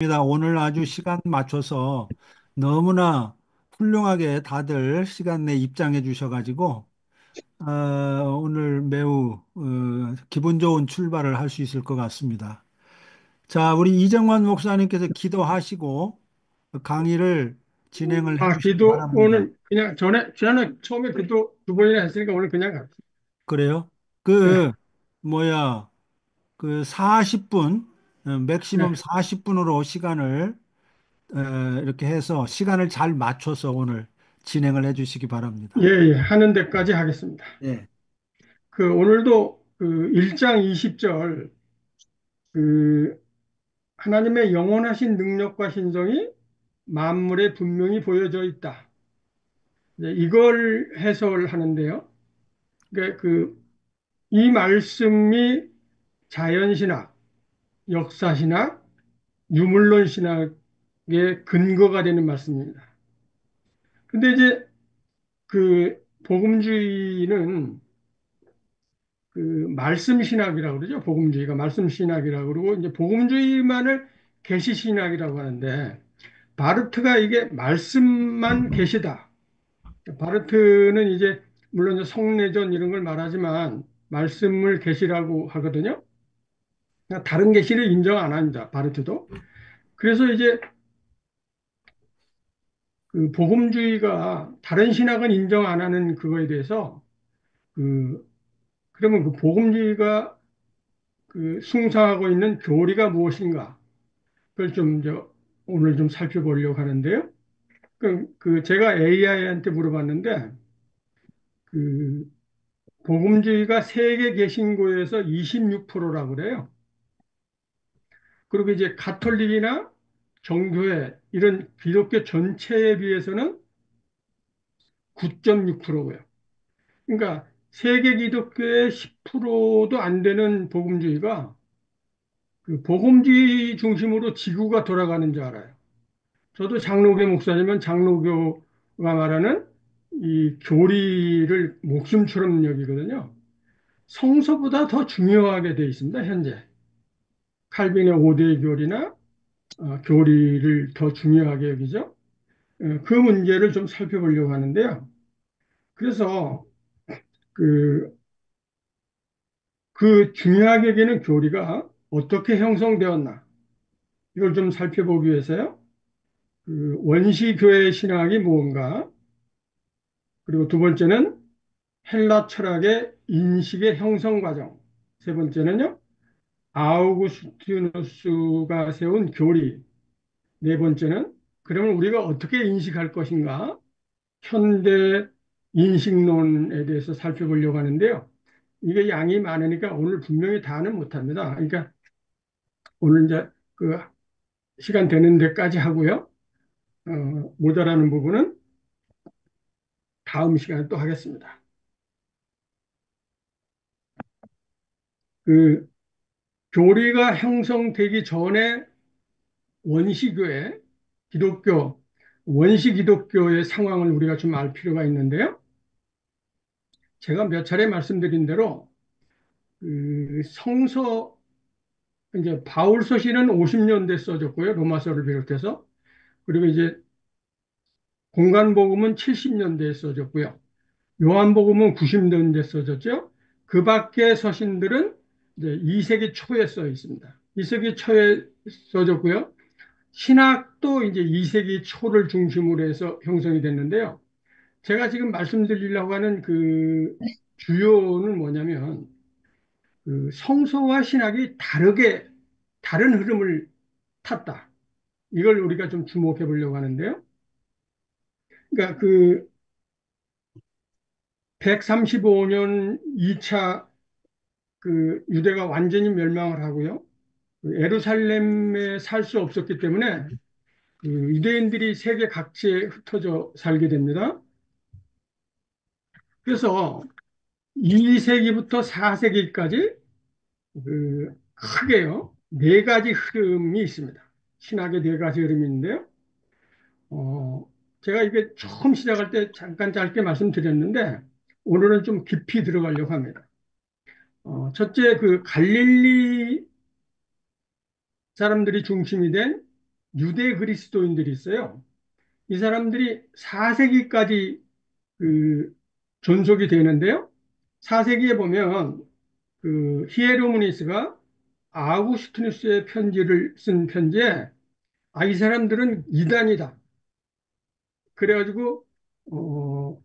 오늘 아주 시간 맞춰서 너무나 훌륭하게 다들 시간 내 입장해 주셔가지고 오늘 매우 기분 좋은 출발을 할 수 있을 것 같습니다. 자, 우리 이정환 목사님께서 기도하시고 강의를 진행을 해주시기 기도 바랍니다. 오늘 그냥 전에 처음에 기도 두 번이나 했으니까 오늘 그냥 갑시다. 그래요? 예, 그 뭐야 그 40분 맥시멈 예, 40분으로 시간을 이렇게 해서 시간을 잘 맞춰서 오늘 진행을 해 주시기 예, 바랍니다. 예, 하는 데까지 하겠습니다. 예. 오늘도 그 1장 20절 그 하나님의 영원하신 능력과 신성이 만물에 분명히 보여져 있다. 이걸 해설하는데요. 그러니까 이 말씀이 자연신학, 역사신학, 유물론 신학의 근거가 되는 말씀입니다. 근데 이제 복음주의는 그 말씀 신학이라고 그러죠. 복음주의가 말씀 신학이라고 그러고 이제 복음주의만을 계시 신학이라고 하는데 바르트가 이게 말씀만 계시다. 바르트는 이제 물론 이제 성례전 이런 걸 말하지만 말씀을 계시라고 하거든요. 그러니까 다른 계시를 인정 안 합니다. 바르트도. 그래서 이제 그 복음주의가 다른 신학은 인정 안 하는 그거에 대해서 그 그러면 그 복음주의가 숭상하고 있는 교리가 무엇인가? 그걸 오늘 좀 살펴보려고 하는데요. 제가 AI한테 물어봤는데, 그, 복음주의가 세계 개신교에서 26%라고 그래요. 그리고 이제 가톨릭이나 정교회, 이런 기독교 전체에 비해서는 9.6%고요. 그러니까 세계 기독교의 10%도 안 되는 복음주의가 그 복음주의 중심으로 지구가 돌아가는 줄 알아요. 저도 장로교 목사님은 장로교가 말하는 이 교리를 목숨처럼 여기거든요. 성서보다 더 중요하게 되어 있습니다, 현재. 칼빈의 5대 교리나 교리를 더 중요하게 여기죠. 그 문제를 좀 살펴보려고 하는데요. 그래서 그, 그 중요하게 여기는 교리가 어떻게 형성되었나, 이걸 좀 살펴보기 위해서요. 원시교회 신학이 무언가, 그리고 두 번째는 헬라 철학의 인식의 형성 과정. 세 번째는요, 아우구스티누스가 세운 교리. 네 번째는 그러면 우리가 어떻게 인식할 것인가? 현대 인식론에 대해서 살펴보려고 하는데요. 이게 양이 많으니까 오늘 분명히 다는 못합니다. 그러니까 오늘 이제 그 시간 되는 데까지 하고요. 모자라는 부분은 다음 시간에 또 하겠습니다. 그 교리가 형성되기 전에 원시교회, 기독교, 원시 기독교의 상황을 우리가 좀 알 필요가 있는데요. 제가 몇 차례 말씀드린 대로 성서 이제 바울서신은 50년대 써졌고요. 로마서를 비롯해서. 그리고 이제 공간복음은 70년대에 써졌고요. 요한복음은 90년대에 써졌죠. 그 밖의 서신들은 이제 2세기 초에 써 있습니다. 2세기 초에 써졌고요. 신학도 이제 2세기 초를 중심으로 해서 형성이 됐는데요. 제가 지금 말씀드리려고 하는 그 주요는 뭐냐면 성서와 신학이 다른 흐름을 탔다. 이걸 우리가 좀 주목해 보려고 하는데요. 그러니까 135년 2차 유대가 완전히 멸망을 하고요. 예루살렘에 살 수 없었기 때문에 유대인들이 세계 각지에 흩어져 살게 됩니다. 그래서 2세기부터 4세기까지 크게요. 네 가지 흐름이 있습니다. 신학의 네 가지 흐름이 있는데요. 어, 제가 이게 처음 시작할 때 잠깐 짧게 말씀드렸는데 오늘은 좀 깊이 들어가려고 합니다. 첫째 갈릴리 사람들이 중심이 된 유대 그리스도인들이 있어요. 이 사람들이 4세기까지 그 존속이 되는데요. 4세기에 보면 그 히에로무니스가 아우구스티누스의 편지를 쓴 편지에 이 사람들은 이단이다. 그래가지고 어,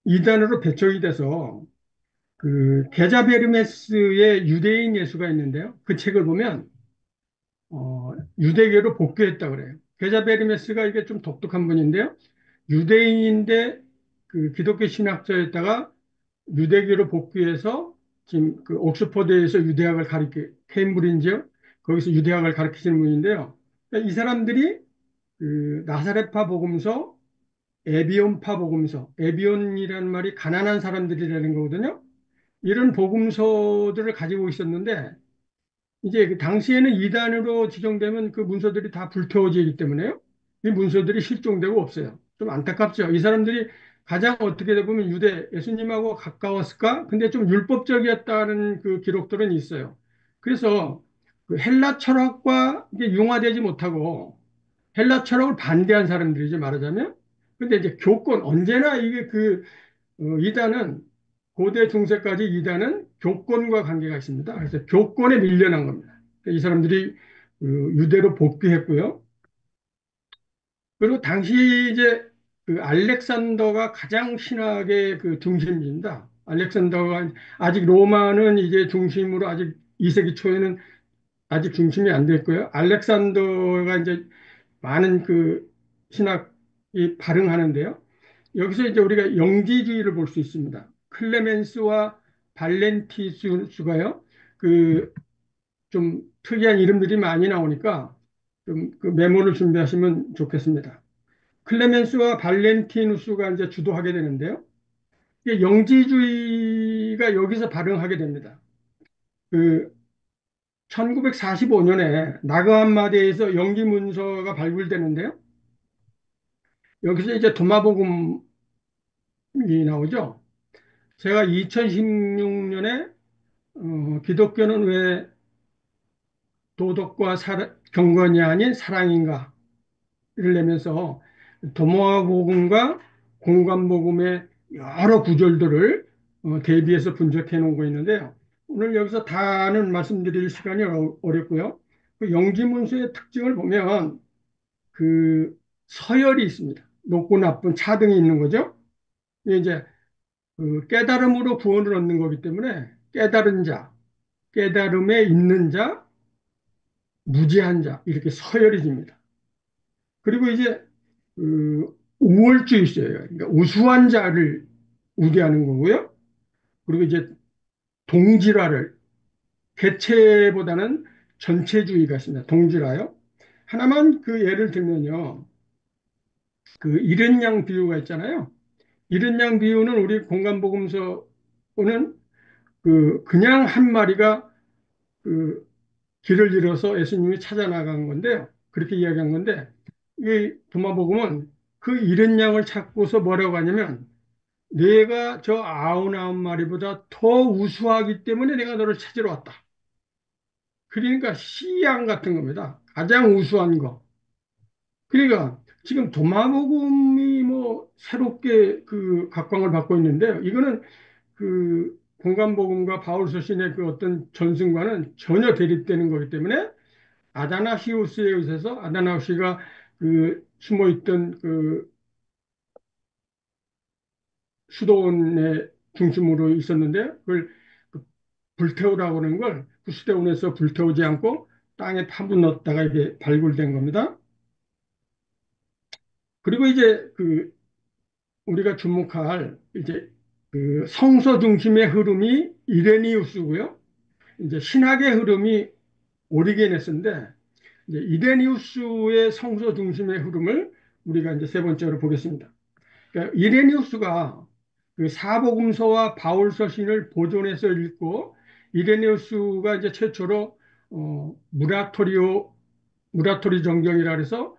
이단으로 배척이 돼서 그 게자베르메스의 유대인 예수가 있는데요. 그 책을 보면 유대교로 복귀했다 그래요. 게자베르메스가 이게 좀 독특한 분인데요. 유대인인데 그 기독교 신학자였다가 유대교로 복귀해서 지금 그 옥스퍼드에서 유대학을 케임브리지요. 거기서 유대학을 가르치시는 분인데요. 그러니까 이 사람들이 그 나사렛파 복음서, 에비온파 복음서, 에비온이라는 말이 가난한 사람들이라는 거거든요. 이런 복음서들을 가지고 있었는데 이제 그 당시에는 이단으로 지정되면 그 문서들이 다 불태워지기 때문에요. 이 문서들이 실종되고 없어요. 좀 안타깝죠. 이 사람들이 가장 어떻게 보면 유대 예수님하고 가까웠을까? 근데 좀 율법적이었다는 그 기록들은 있어요. 그래서 그 헬라 철학과 이게 융화되지 못하고 헬라 철학을 반대한 사람들이지 말하자면. 근데 이제 교권 언제나 이게 이단은 고대 중세까지 이단은 교권과 관계가 있습니다. 그래서 교권에 밀려난 겁니다. 이 사람들이 유대로 복귀했고요. 그리고 당시 이제 그 알렉산더가 가장 신학의 그 중심입니다. 알렉산더가 아직 로마는 이제 중심으로 아직 2세기 초에는 아직 중심이 안 됐고요. 알렉산더가 이제 많은 그 신학이 발흥하는데요. 여기서 이제 우리가 영지주의를 볼 수 있습니다. 클레멘스와 발렌티수가요. 그 좀 특이한 이름들이 많이 나오니까 좀 그 메모를 준비하시면 좋겠습니다. 클레멘스와 발렌티누스가 이제 주도하게 되는데요. 이게 영지주의가 여기서 발흥하게 됩니다. 그 1945년에 나그 함마디에서 영지 문서가 발굴되는데요. 여기서 이제 도마복음이 나오죠. 제가 2016년에 기독교는 왜 도덕과 경건이 아닌 사랑인가 를 내면서 도마복음과 공관복음의 여러 구절들을 대비해서 분석해 놓은 거 있는데요. 오늘 여기서 다는 말씀드릴 시간이 어렵고요. 그 영지문서의 특징을 보면 그 서열이 있습니다. 높고 나쁜 차등이 있는 거죠. 이게 이제 그 깨달음으로 구원을 얻는 거기 때문에 깨달은 자, 깨달음에 있는 자, 무지한 자 이렇게 서열이 집니다. 그리고 이제 우월주의자예요. 그러니까 우수한 자를 우대하는 거고요. 그리고 이제 동질화를 개체보다는 전체주의가 있습니다. 동질화요. 하나만 그 예를 들면요. 그 이른 양 비유가 있잖아요. 이른 양 비유는 우리 공간복음서는 그냥 한 마리가 그 길을 잃어서 예수님이 찾아 나간 건데요. 그렇게 이야기한 건데 이 도마복음은 그 잃은 양을 찾고서 뭐라고 하냐면 내가 저 99마리보다 더 우수하기 때문에 내가 너를 찾으러 왔다. 그러니까 시양 같은 겁니다. 가장 우수한 거. 그러니까 지금 도마복음이 뭐 새롭게 그 각광을 받고 있는데요. 이거는 그 공간복음과 바울서신의 그 어떤 전승과는 전혀 대립되는 거기 때문에 아다나시우스에 의해서 아다나시우스가 그 숨어있던 그 수도원의 중심으로 있었는데 그걸 그 불태우라고 하는 걸 구스대원에서 불태우지 않고 땅에 파묻었다가 이게 발굴된 겁니다. 그리고 이제 그 우리가 주목할 이제 그 성서 중심의 흐름이 이레니우스고요. 이제 신학의 흐름이 오리게네스인데 이제 이레니우스의 성서 중심의 흐름을 우리가 이제 세 번째로 보겠습니다. 그러니까 이레니우스가 그 사복음서와 바울서신을 보존해서 읽고 이레니우스가 이제 최초로 무라토리 정경이라 해서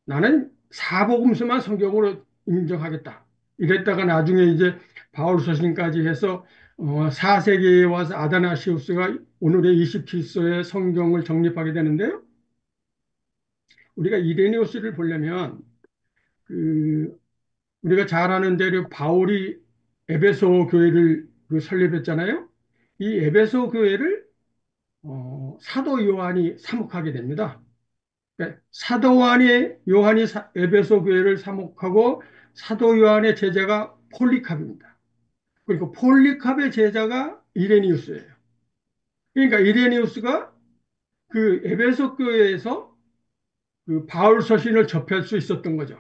나는 사복음서만 성경으로 인정하겠다. 이랬다가 나중에 이제 바울서신까지 해서 4세기에 와서 아다나시우스가 오늘의 27서의 성경을 정립하게 되는데요. 우리가 이레니우스를 보려면 그 우리가 잘 아는 대로 바울이 에베소 교회를 설립했잖아요. 이 에베소 교회를 사도 요한이 사목하게 됩니다. 그러니까 사도 요한이 에베소 교회를 사목하고 사도 요한의 제자가 폴리캅입니다. 그리고 폴리캅의 제자가 이레니우스예요. 그러니까 이레니우스가 그 에베소 교회에서 그 바울 서신을 접할 수 있었던 거죠.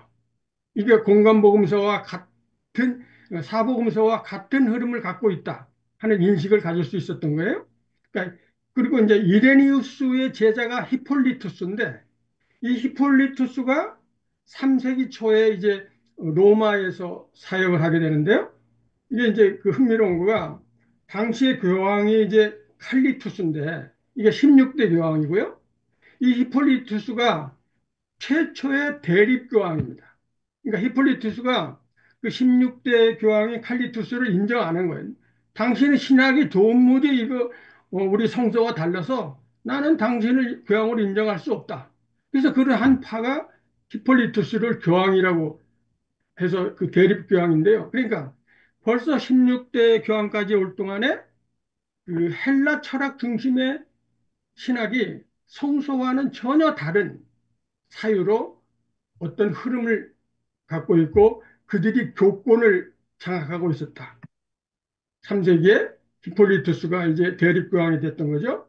이게 공간복음서와 같은 사복음서와 같은 흐름을 갖고 있다 하는 인식을 가질 수 있었던 거예요. 그러니까 그리고 이제 이레니우스의 제자가 히폴리투스인데 이 히폴리투스가 3세기 초에 이제 로마에서 사역을 하게 되는데요. 이게 이제 그 흥미로운 거가 당시의 교황이 이제 칼리투스인데 이게 16대 교황이고요. 이 히폴리투스가 최초의 대립교황입니다. 그러니까 히폴리투스가 그 16대 교황인 칼리투스를 인정 안 한 거예요. 당신의 신학이 도무지 이거 우리 성서와 달라서 나는 당신을 교황으로 인정할 수 없다. 그래서 그런 한 파가 히폴리투스를 교황이라고 해서 그 대립교황인데요. 그러니까 벌써 16대 교황까지 올 동안에 그 헬라 철학 중심의 신학이 성서와는 전혀 다른 사유로 어떤 흐름을 갖고 있고 그들이 교권을 장악하고 있었다. 3세기에 히폴리투스가 이제 대립교황이 됐던 거죠.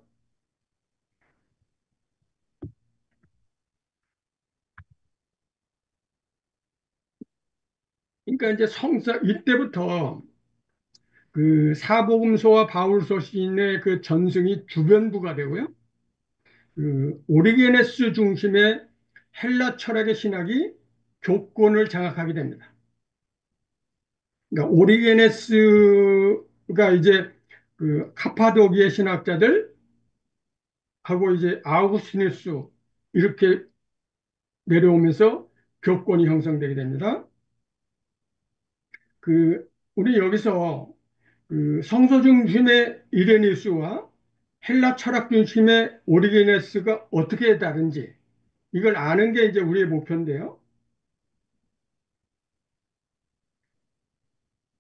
그러니까 이제 성서 이때부터 그 사복음서와 바울서신의 그 전승이 주변부가 되고요. 그 오리게네스 중심의 헬라 철학의 신학이 교권을 장악하게 됩니다. 그러니까 오리게네스가 이제 그 카파도기의 신학자들 하고 이제 아우구스티누스 이렇게 내려오면서 교권이 형성되게 됩니다. 그 우리 여기서 그 성서 중심의 이레니우스와 헬라 철학 중심의 오리게네스가 어떻게 다른지 이걸 아는 게 이제 우리의 목표인데요.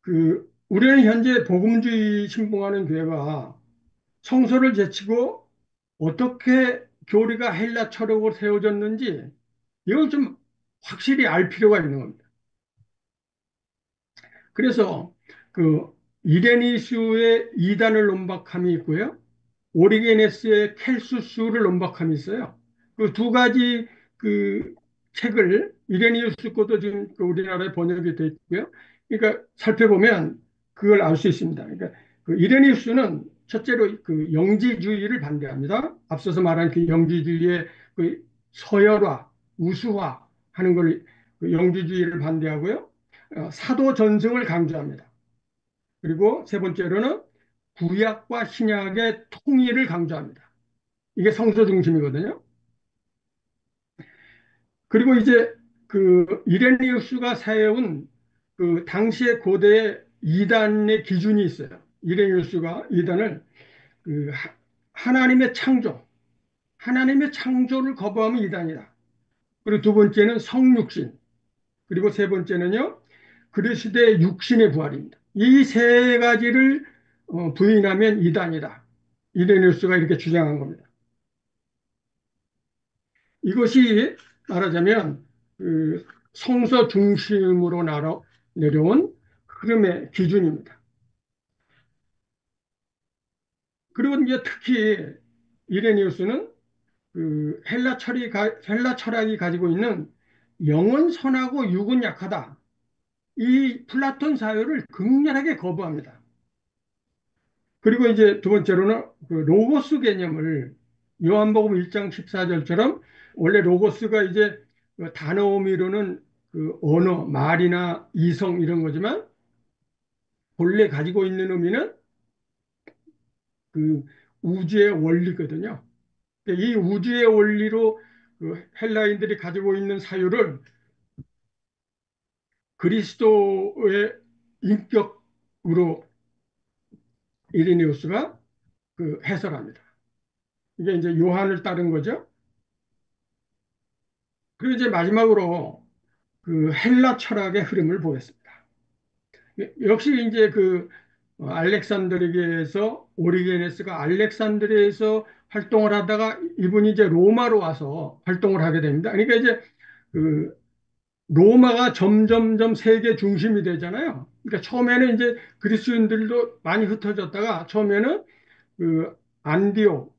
그 우리는 현재 복음주의 신봉하는 교회가 성서를 제치고 어떻게 교리가 헬라 철학으로 세워졌는지 이걸 좀 확실히 알 필요가 있는 겁니다. 그래서 그 이레니스의 이단을 논박함이 있고요. 오리게네스의 켈수스를 논박함이 있어요. 그 두 가지 그 책을 이레니우스 것도 지금 그 우리나라에 번역이 되어 있고요. 그러니까 살펴보면 그걸 알 수 있습니다. 그러니까 그 이레니우스는 첫째로 그 영지주의를 반대합니다. 앞서서 말한 그 영지주의의 그 서열화, 우수화 하는 걸그 영지주의를 반대하고요. 사도 전승을 강조합니다. 그리고 세 번째로는 구약과 신약의 통일을 강조합니다. 이게 성서 중심이거든요. 그리고 이제 그 이레니우스가 세운 그 당시의 고대의 이단의 기준이 있어요. 이레니우스가 이단을 그 하나님의 창조, 하나님의 창조를 거부하면 이단이다. 그리고 두 번째는 성육신, 그리고 세 번째는요 그리스도의 육신의 부활입니다. 이 세 가지를 부인하면 이단이다. 이레니우스가 이렇게 주장한 겁니다. 이것이 말하자면 그 성서 중심으로 내려온 흐름의 기준입니다. 그리고 이제 특히 이레니우스는 그 헬라 철학이 가지고 있는 영은 선하고 육은 약하다. 이 플라톤 사유를 극렬하게 거부합니다. 그리고 이제 두 번째로는 그 로고스 개념을 요한복음 1장 14절처럼 원래 로고스가 이제 그 단어 의미로는 그 언어, 말이나 이성 이런 거지만 본래 가지고 있는 의미는 그 우주의 원리거든요. 이 우주의 원리로 그 헬라인들이 가지고 있는 사유를 그리스도의 인격으로 이리니우스가 그 해설합니다. 이게 이제 요한을 따른 거죠. 그리고 이제 마지막으로 그 헬라 철학의 흐름을 보겠습니다. 역시 이제 그 알렉산드리아에서 오리게네스가 알렉산드리아에서 활동을 하다가 이분이 이제 로마로 와서 활동을 하게 됩니다. 그러니까 이제 그 로마가 점점점 세계 중심이 되잖아요. 그러니까 처음에는 이제 그리스인들도 많이 흩어졌다가 처음에는 그 안디옥,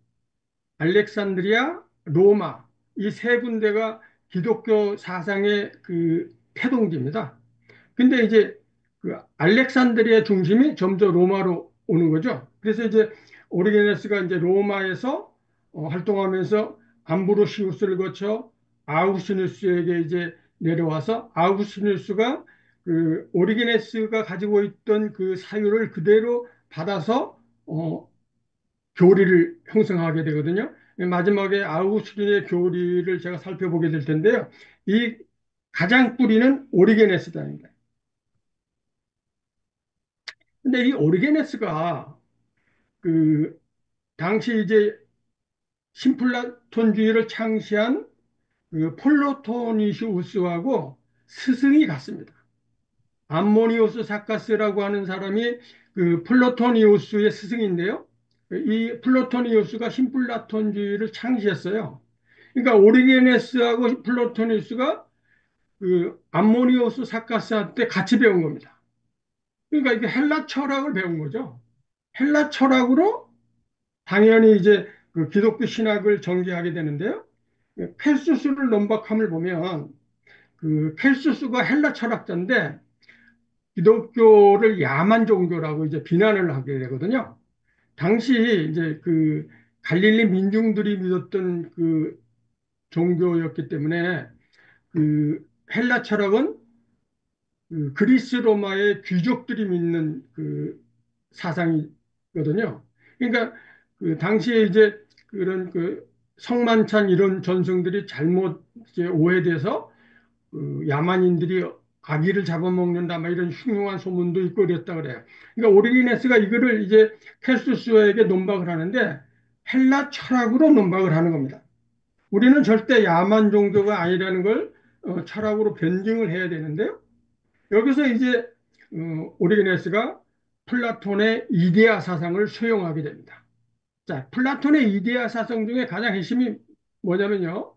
알렉산드리아, 로마 이 세 군데가 기독교 사상의 그 태동지입니다. 근데 이제 그 알렉산드리아 중심이 점점 로마로 오는 거죠. 그래서 이제 오리게네스가 이제 로마에서 활동하면서 암브로시우스를 거쳐 아우구스티누스에게 이제 내려와서 아우구스티누스가 그 오리게네스가 가지고 있던 그 사유를 그대로 받아서 교리를 형성하게 되거든요. 마지막에 아우구스티누스의 교리를 제가 살펴보게 될 텐데요. 이 가장 뿌리는 오리게네스다입니다. 근데 이 오리게네스가 그 당시 이제 신플라톤주의를 창시한 그 폴로토니시우스하고 스승이 같습니다. 암모니우스 사카스라고 하는 사람이 그 플로토니우스의 스승인데요. 이 플로토니우스가 신플라톤주의를 창시했어요. 그러니까 오리게네스하고 플로토니우스가 그 암모니우스 사카스한테 같이 배운 겁니다. 그러니까 이게 헬라 철학을 배운 거죠. 헬라 철학으로 당연히 이제 그 기독교 신학을 전개하게 되는데요. 켈수스를 논박함을 보면 그 켈수스가 헬라 철학자인데 기독교를 야만 종교라고 이제 비난을 하게 되거든요. 당시 이제 그 갈릴리 민중들이 믿었던 그 종교였기 때문에 그 헬라 철학은 그 그리스 로마의 귀족들이 믿는 그 사상이거든요. 그러니까 그 당시에 이제 그런 그 성만찬 이런 전승들이 잘못 이제 오해돼서 그 야만인들이 아기를 잡아먹는다 막 이런 흉흉한 소문도 있고 그랬다 그래요. 그러니까 오리기네스가 이거를 이제 캐스투스에게 논박을 하는데 헬라 철학으로 논박을 하는 겁니다. 우리는 절대 야만 종교가 아니라는 걸 철학으로 변증을 해야 되는데요. 여기서 이제 오리게네스가 플라톤의 이데아 사상을 수용하게 됩니다. 자, 플라톤의 이데아 사상 중에 가장 핵심이 뭐냐면요.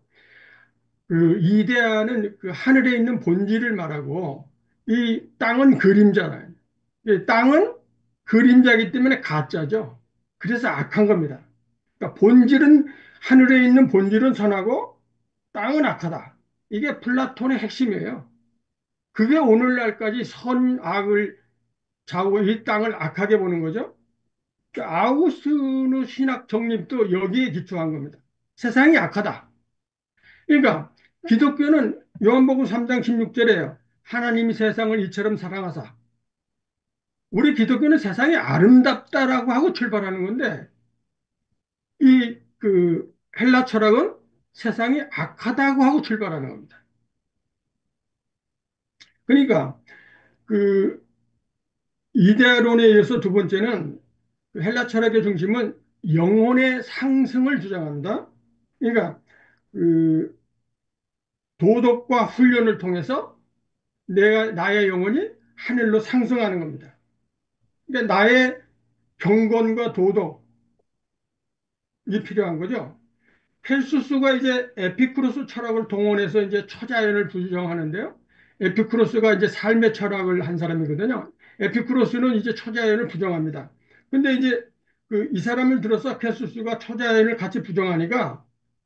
그 이데아는 그 하늘에 있는 본질을 말하고 이 땅은 그림자잖아요. 이 땅은 그림자이기 때문에 가짜죠. 그래서 악한 겁니다. 그러니까 본질은 하늘에 있는 본질은 선하고 땅은 악하다. 이게 플라톤의 핵심이에요. 그게 오늘날까지 선악을 좌우 이 땅을 악하게 보는 거죠. 그 아우구스티누 신학 정립도 여기에 기초한 겁니다. 세상이 악하다. 그러니까 기독교는 요한복음 3장 16절에요. 하나님이 세상을 이처럼 사랑하사. 우리 기독교는 세상이 아름답다라고 하고 출발하는 건데 이 그 헬라 철학은 세상이 악하다고 하고 출발하는 겁니다. 그러니까 그 이데아론에 의해서 두 번째는 그 헬라 철학의 중심은 영혼의 상승을 주장한다. 그러니까 그 도덕과 훈련을 통해서 나의 영혼이 하늘로 상승하는 겁니다. 그러니까 나의 경건과 도덕이 필요한 거죠. 헬수스가 이제 에피쿠로스 철학을 동원해서 이제 초자연을 부정하는데요. 에피쿠로스가 이제 삶의 철학을 한 사람이거든요. 에피쿠로스는 이제 초자연을 부정합니다. 근데 이제 그 이 사람을 들어서 헬수스가 초자연을 같이 부정하니까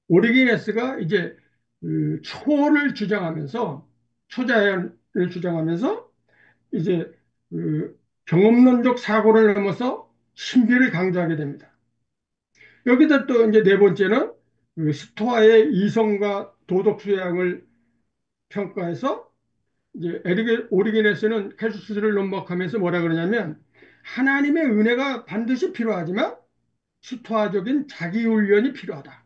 오리기네스가 이제 그 초를 주장하면서 초자연을 주장하면서 이제 그 경험론적 사고를 넘어서 신비를 강조하게 됩니다. 여기다 또 이제 네 번째는 그 스토아의 이성과 도덕 수양을 평가해서 이제 에리게 오리게네스는 캐수스를 논박하면서 뭐라 그러냐면 하나님의 은혜가 반드시 필요하지만 스토아적인 자기 훈련이 필요하다.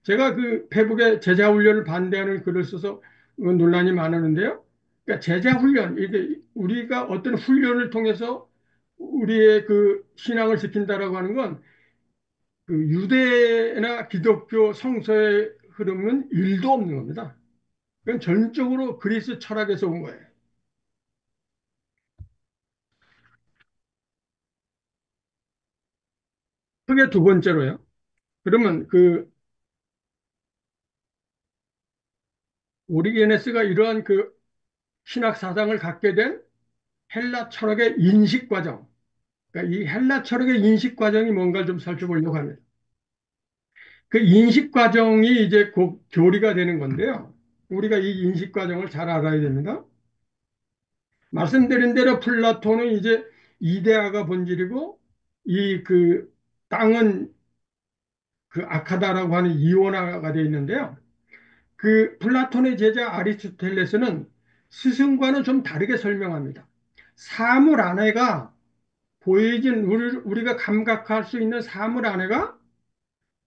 제가 그 페북에 제자 훈련을 반대하는 글을 써서 논란이 많았는데요. 그러니까 제자 훈련, 이게 우리가 어떤 훈련을 통해서 우리의 그 신앙을 지킨다라고 하는 건 그 유대나 기독교 성서에 흐름은 일도 없는 겁니다. 그건 전적으로 그리스 철학에서 온 거예요. 그게 두 번째로요. 그러면 그 오리게네스가 이러한 그 신학 사상을 갖게 된 헬라 철학의 인식 과정, 그러니까 이 헬라 철학의 인식 과정이 뭔가를 좀 살펴보려고 합니다. 그 인식 과정이 이제 곧 교리가 되는 건데요. 우리가 이 인식 과정을 잘 알아야 됩니다. 말씀드린 대로 플라톤은 이제 이데아가 본질이고 이 그 땅은 그 아카다라고 하는 이원화가 되어 있는데요. 그 플라톤의 제자 아리스토텔레스는 스승과는 좀 다르게 설명합니다. 사물 안에가 보여진 우리가 감각할 수 있는 사물 안에가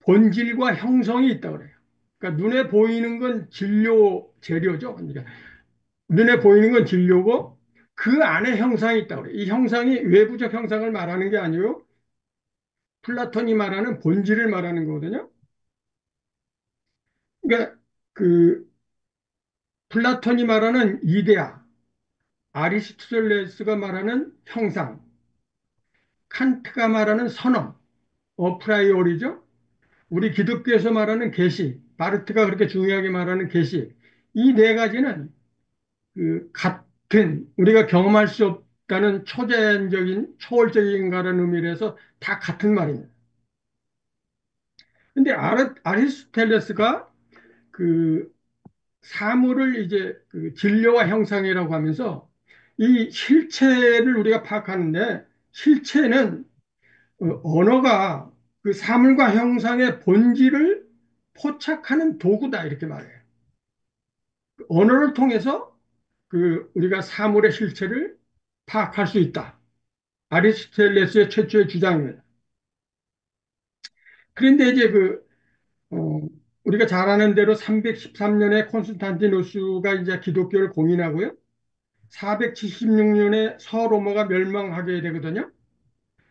본질과 형성이 있다 그래요. 그러니까 눈에 보이는 건 진료 재료죠. 그러니까 눈에 보이는 건 진료고 그 안에 형상이 있다 그래요. 이 형상이 외부적 형상을 말하는 게 아니고 플라톤이 말하는 본질을 말하는 거거든요. 그러니까 그 플라톤이 말하는 이데아, 아리스토텔레스가 말하는 형상, 칸트가 말하는 선언, 어프라이오리죠. 우리 기독교에서 말하는 계시, 바르트가 그렇게 중요하게 말하는 계시, 이 네 가지는 그 같은 우리가 경험할 수 없다는 초자연적인 초월적인가라는 의미로 해서 다 같은 말입니다. 근데 아리스토텔레스가 그 사물을 이제 그 진료와 형상이라고 하면서 이 실체를 우리가 파악하는데 실체는 언어가 그 사물과 형상의 본질을 포착하는 도구다 이렇게 말해요. 언어를 통해서 그 우리가 사물의 실체를 파악할 수 있다. 아리스토텔레스의 최초의 주장입니다. 그런데 이제 어, 우리가 잘 아는 대로 313년에 콘스탄티누스가 이제 기독교를 공인하고요. 476년에 서로마가 멸망하게 되거든요.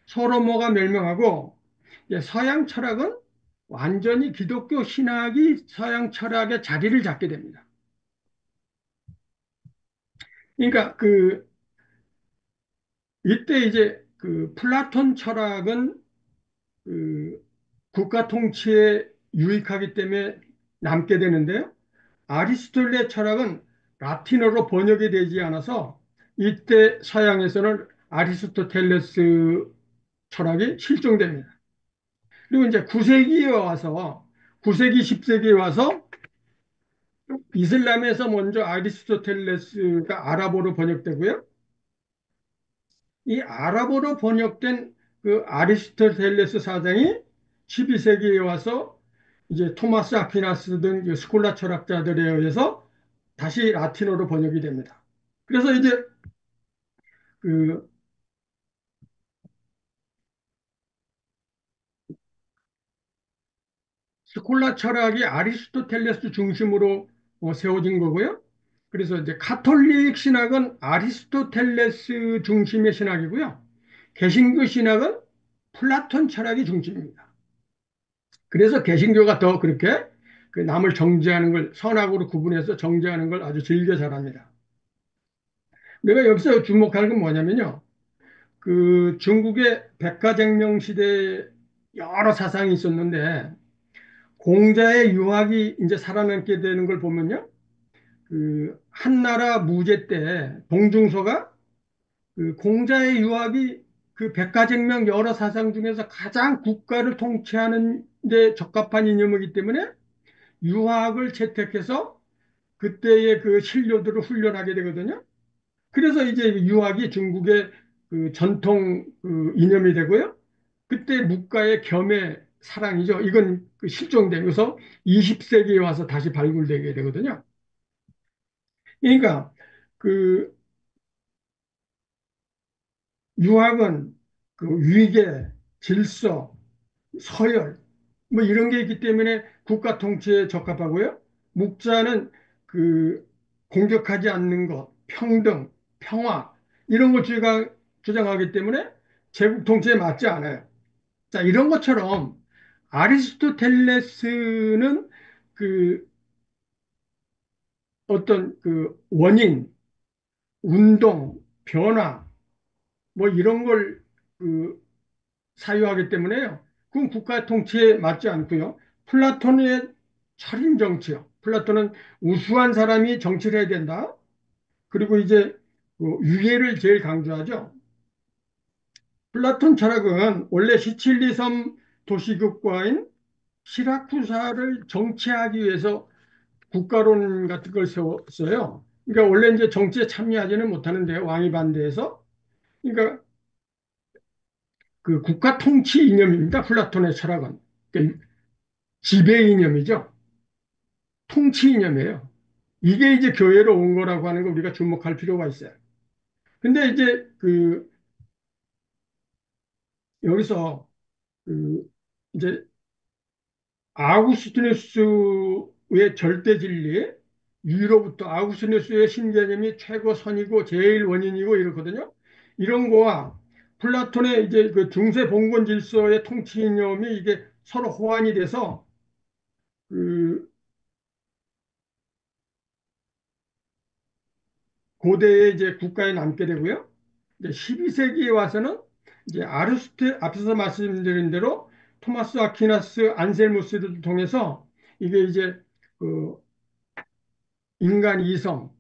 서로마가 멸망하고 서양 철학은 완전히 기독교 신학이 서양 철학의 자리를 잡게 됩니다. 그러니까 이때 이제 그 플라톤 철학은 그 국가 통치에 유익하기 때문에 남게 되는데요. 아리스토텔레 철학은 라틴어로 번역이 되지 않아서 이때 서양에서는 아리스토텔레스 철학이 실종됩니다. 그리고 이제 9세기에 와서 9세기, 10세기에 와서 이슬람에서 먼저 아리스토텔레스가 아랍어로 번역되고요. 이 아랍어로 번역된 그 아리스토텔레스 사상이 12세기에 와서 이제 토마스 아퀴나스 등 그 스콜라 철학자들에 의해서 다시 라틴어로 번역이 됩니다. 그래서 이제 그 스콜라 철학이 아리스토텔레스 중심으로 세워진 거고요. 그래서 이제 카톨릭 신학은 아리스토텔레스 중심의 신학이고요. 개신교 신학은 플라톤 철학이 중심입니다. 그래서 개신교가 더 그렇게 그 남을 정죄하는 걸 선악으로 구분해서 정죄하는 걸 아주 즐겨 잘합니다. 내가 여기서 주목할 건 뭐냐면요. 그 중국의 백가쟁명 시대에 여러 사상이 있었는데 공자의 유학이 이제 살아남게 되는 걸 보면요. 그 한나라 무제 때 동중서가 그 공자의 유학이 그 백가쟁명 여러 사상 중에서 가장 국가를 통치하는 데 적합한 이념이기 때문에 유학을 채택해서 그때의 그 신료들을 훈련하게 되거든요. 그래서 이제 유학이 중국의 그 전통 그 이념이 되고요. 그때 묵가의 겸의 사랑이죠. 이건 그 실종되면서 20세기에 와서 다시 발굴되게 되거든요. 그러니까 그 유학은 그 위계, 질서, 서열 뭐 이런 게 있기 때문에 국가 통치에 적합하고요. 묵자는 그 공격하지 않는 것, 평등, 평화 이런 걸 주장하기 때문에 제국 통치에 맞지 않아요. 자, 이런 것처럼 아리스토텔레스는 그 어떤 그 원인, 운동, 변화, 뭐 이런 걸그 사유하기 때문에요. 그건 국가 통치에 맞지 않고요. 플라톤의 철인 정치요. 플라톤은 우수한 사람이 정치를 해야 된다. 그리고 이제 그 유예를 제일 강조하죠. 플라톤 철학은 원래 시칠리 섬 도시국가인 시라쿠사를 정치하기 위해서 국가론 같은 걸 세웠어요. 그러니까 원래 이제 정치에 참여하지는 못하는데요. 왕이 반대해서. 그러니까 그 국가 통치 이념입니다. 플라톤의 철학은. 그러니까 지배 이념이죠. 통치 이념이에요. 이게 이제 교회로 온 거라고 하는 거 우리가 주목할 필요가 있어요. 근데 이제 그 여기서 그 이제 아우구스티누스의 절대 진리, 위로부터 아우구스티누스의 신개념이 최고 선이고 제일 원인이고 이렇거든요. 이런 거와 플라톤의 이제 그 중세 봉건 질서의 통치 이념이 이게 서로 호환이 돼서 그 고대의 이제 국가에 남게 되고요. 이제 12세기에 와서는 이제 아르스트 앞서서 말씀드린 대로 토마스 아퀴나스 안셀무스를 통해서 이게 이제 그 인간 이성,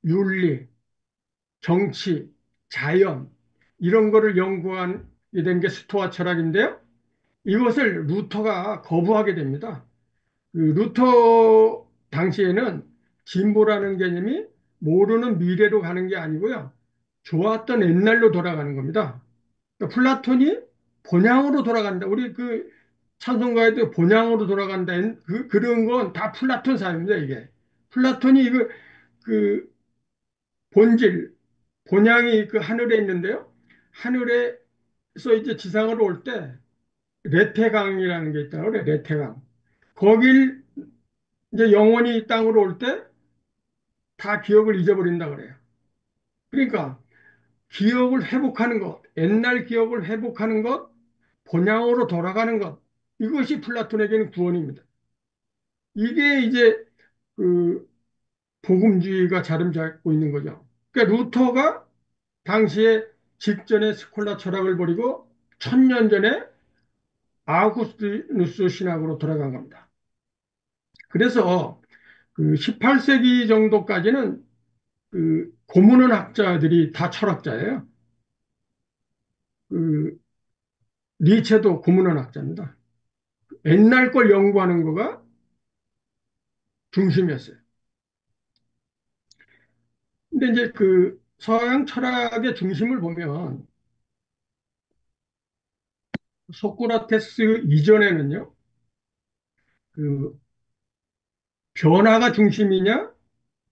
윤리, 정치, 자연 이런 거를 연구하게 된 게 스토아 철학인데요. 이것을 루터가 거부하게 됩니다. 그 루터 당시에는 진보라는 개념이 모르는 미래로 가는 게 아니고요. 좋았던 옛날로 돌아가는 겁니다. 그러니까 플라톤이 본향으로 돌아간다. 우리 그 찬송가에도 본향으로 돌아간다. 그런 건 다 플라톤 사입니다, 이게. 플라톤이 이거 그 본질, 본향이 그 하늘에 있는데요. 하늘에서 이제 지상으로 올 때 레테강이라는 게 있다고 그래, 레테강. 거길 이제 영원히 땅으로 올 때 다 기억을 잊어버린다 그래요. 그러니까 기억을 회복하는 것, 옛날 기억을 회복하는 것, 본향으로 돌아가는 것, 이것이 플라톤에게는 구원입니다. 이게 이제 그 복음주의가 자름 잡고 있는 거죠. 그러니까 루터가 당시에 직전에 스콜라 철학을 버리고 1000년 전에 아우구스티누스 신학으로 돌아간 겁니다. 그래서 그 18세기 정도까지는 그 고문원 학자들이 다 철학자예요. 그 니체도 고문원 학자입니다. 옛날 걸 연구하는 거가 중심이었어요. 근데 이제 그 서양 철학의 중심을 보면 소크라테스 이전에는요, 그 변화가 중심이냐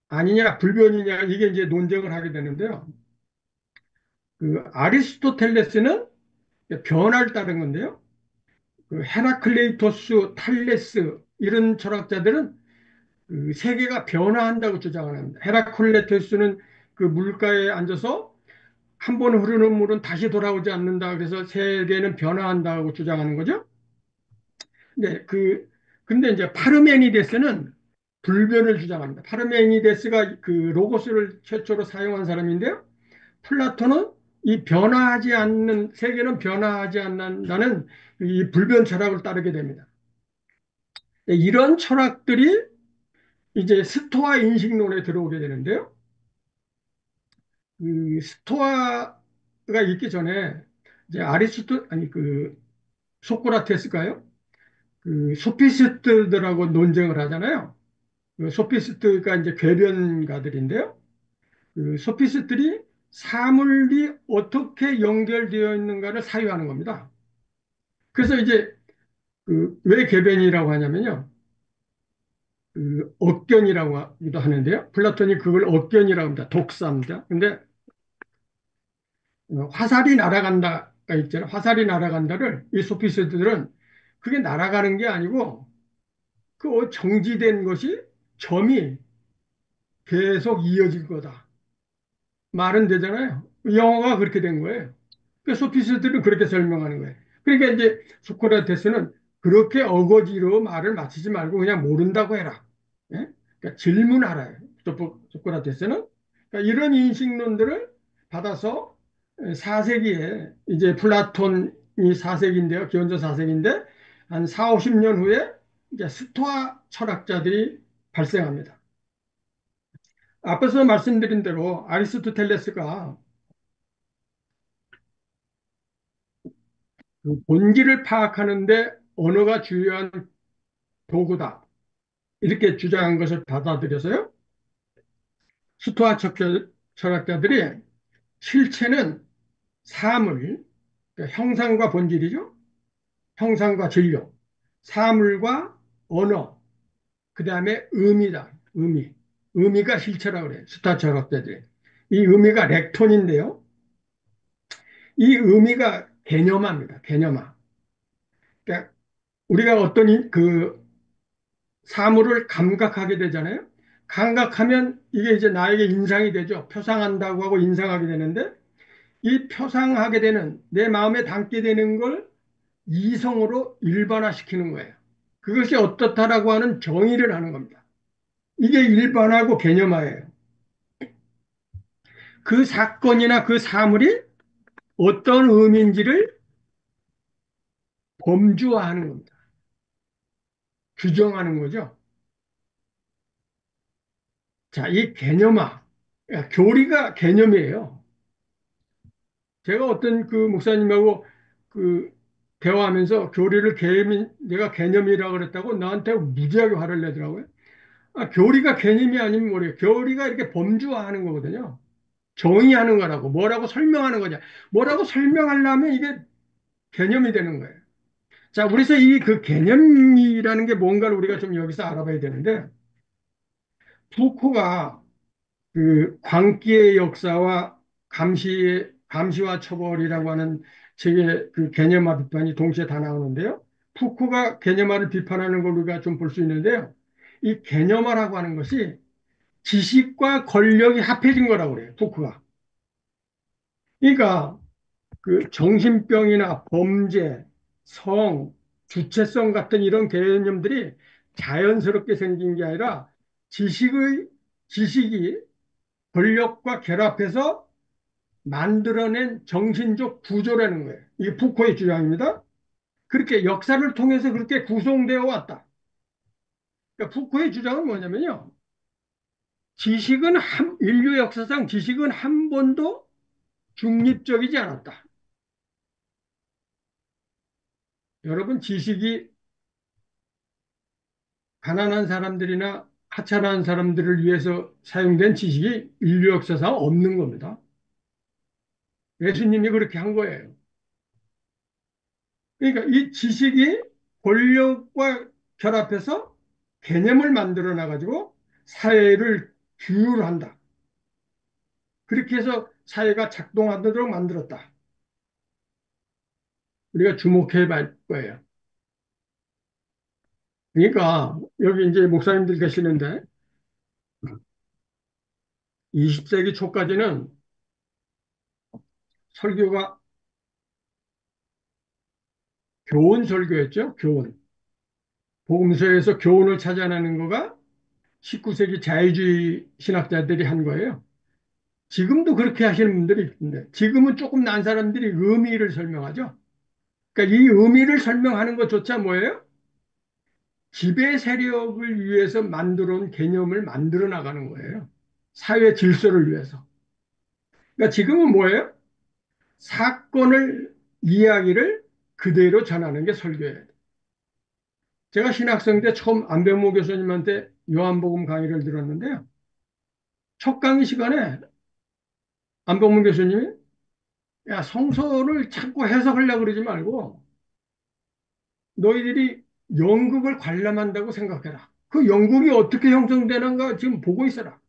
아니냐 불변이냐 이게 이제 논쟁을 하게 되는데요. 그 아리스토텔레스는 변화를 따른 건데요. 그 헤라클레이토스, 탈레스 이런 철학자들은 그 세계가 변화한다고 주장을 합니다. 헤라클레이토스는 그 물가에 앉아서 한 번 흐르는 물은 다시 돌아오지 않는다. 그래서 세계는 변화한다고 주장하는 거죠. 네, 근데 이제 파르메니데스는 불변을 주장합니다. 파르메니데스가 그 로고스를 최초로 사용한 사람인데요. 플라톤은 이 변화하지 않는, 세계는 변화하지 않는다는 이 불변 철학을 따르게 됩니다. 네, 이런 철학들이 이제 스토아 인식론에 들어오게 되는데요. 그 스토아가 있기 전에 이제 아니 그 소크라테스가요. 그 소피스트들하고 논쟁을 하잖아요. 그 소피스트가 이제 궤변가들인데요. 그 소피스트들이 사물이 어떻게 연결되어 있는가를 사유하는 겁니다. 그래서 이제 그 왜 궤변이라고 하냐면요. 그 억견이라고 하기도 하는데요. 플라톤이 그걸 억견이라고 합니다. 독사입니다. 근데 화살이 날아간다가 있잖아요. 화살이 날아간다를 이 소피스트들은 그게 날아가는 게 아니고 그 정지된 것이 점이 계속 이어질 거다. 말은 되잖아요. 영어가 그렇게 된 거예요. 그 소피스트들은 그렇게 설명하는 거예요. 그러니까 이제 소크라테스는 그렇게 어거지로 말을 마치지 말고 그냥 모른다고 해라. 예? 그러니까 질문하라. 소크라테스는 그러니까 이런 인식론들을 받아서 4세기에 이제 플라톤이 4세기인데요. 기원전 4세기인데 한 4, 50년 후에 이제 스토아 철학자들이 발생합니다. 앞에서 말씀드린 대로 아리스토텔레스가 그 본질을 파악하는데 언어가 중요한 도구다. 이렇게 주장한 것을 받아들여서요. 스토아 철학자들이 실체는 사물, 그러니까 형상과 본질이죠. 형상과 진료, 사물과 언어, 그 다음에 의미다. 의미. 의미가 실체라고 그래요. 스토아 철학자들이. 이 의미가 렉톤인데요. 이 의미가 개념화입니다. 개념화. 그러니까 우리가 어떤 그 사물을 감각하게 되잖아요. 감각하면 이게 이제 나에게 인상이 되죠. 표상한다고 하고 인상하게 되는데 이 표상하게 되는 내 마음에 담게 되는 걸 이성으로 일반화시키는 거예요. 그것이 어떻다라고 하는 정의를 하는 겁니다. 이게 일반화고 개념화예요. 그 사건이나 그 사물이 어떤 의미인지를 범주화하는 겁니다. 규정하는 거죠. 자, 이 개념화. 교리가 개념이에요. 제가 어떤 그 목사님하고 그 대화하면서 교리를 내가 개념이라고 그랬다고 나한테 무지하게 화를 내더라고요. 교리가 개념이 아니면 뭐래요? 교리가 이렇게 범주화하는 거거든요. 정의하는 거라고. 뭐라고 설명하는 거냐. 뭐라고 설명하려면 이게 개념이 되는 거예요. 자, 그래서 이 그 개념이라는 게 뭔가를 우리가 좀 여기서 알아봐야 되는데, 푸코가 그 광기의 역사와 감시와 처벌이라고 하는 책의 그 개념화 비판이 동시에 다 나오는데요. 푸코가 개념화를 비판하는 걸 우리가 좀 볼 수 있는데요. 이 개념화라고 하는 것이 지식과 권력이 합해진 거라고 그래요. 푸코가. 그러니까 그 정신병이나 범죄, 성, 주체성 같은 이런 개념들이 자연스럽게 생긴 게 아니라 지식이 권력과 결합해서 만들어낸 정신적 구조라는 거예요. 이게 푸코의 주장입니다. 그렇게 역사를 통해서 그렇게 구성되어 왔다. 그러니까 푸코의 주장은 뭐냐면요. 인류 역사상 지식은 한 번도 중립적이지 않았다. 여러분, 지식이 가난한 사람들이나 하찮은 사람들을 위해서 사용된 지식이 인류 역사상 없는 겁니다. 예수님이 그렇게 한 거예요. 그러니까 이 지식이 권력과 결합해서 개념을 만들어 놔가지고 사회를 규율한다. 그렇게 해서 사회가 작동하도록 만들었다. 우리가 주목해 볼 거예요. 그러니까 여기 이제 목사님들 계시는데 20세기 초까지는 설교가 교훈 설교였죠. 교훈. 복음서에서 교훈을 찾아내는 거가 19세기 자유주의 신학자들이 한 거예요. 지금도 그렇게 하시는 분들이 있는데 지금은 조금 난 사람들이 의미를 설명하죠. 그러니까 이 의미를 설명하는 것조차 뭐예요? 지배 세력을 위해서 만들어 온 개념을 만들어 나가는 거예요. 사회 질서를 위해서. 그러니까 지금은 뭐예요? 사건을, 이야기를 그대로 전하는 게 설교예요. 제가 신학생 때 처음 안병모 교수님한테 요한복음 강의를 들었는데요. 첫 강의 시간에 안병문 교수님이 야, 성서를 자꾸 해석하려고 그러지 말고 너희들이 영국을 관람한다고 생각해라. 그 영국이 어떻게 형성되는가 지금 보고 있어라.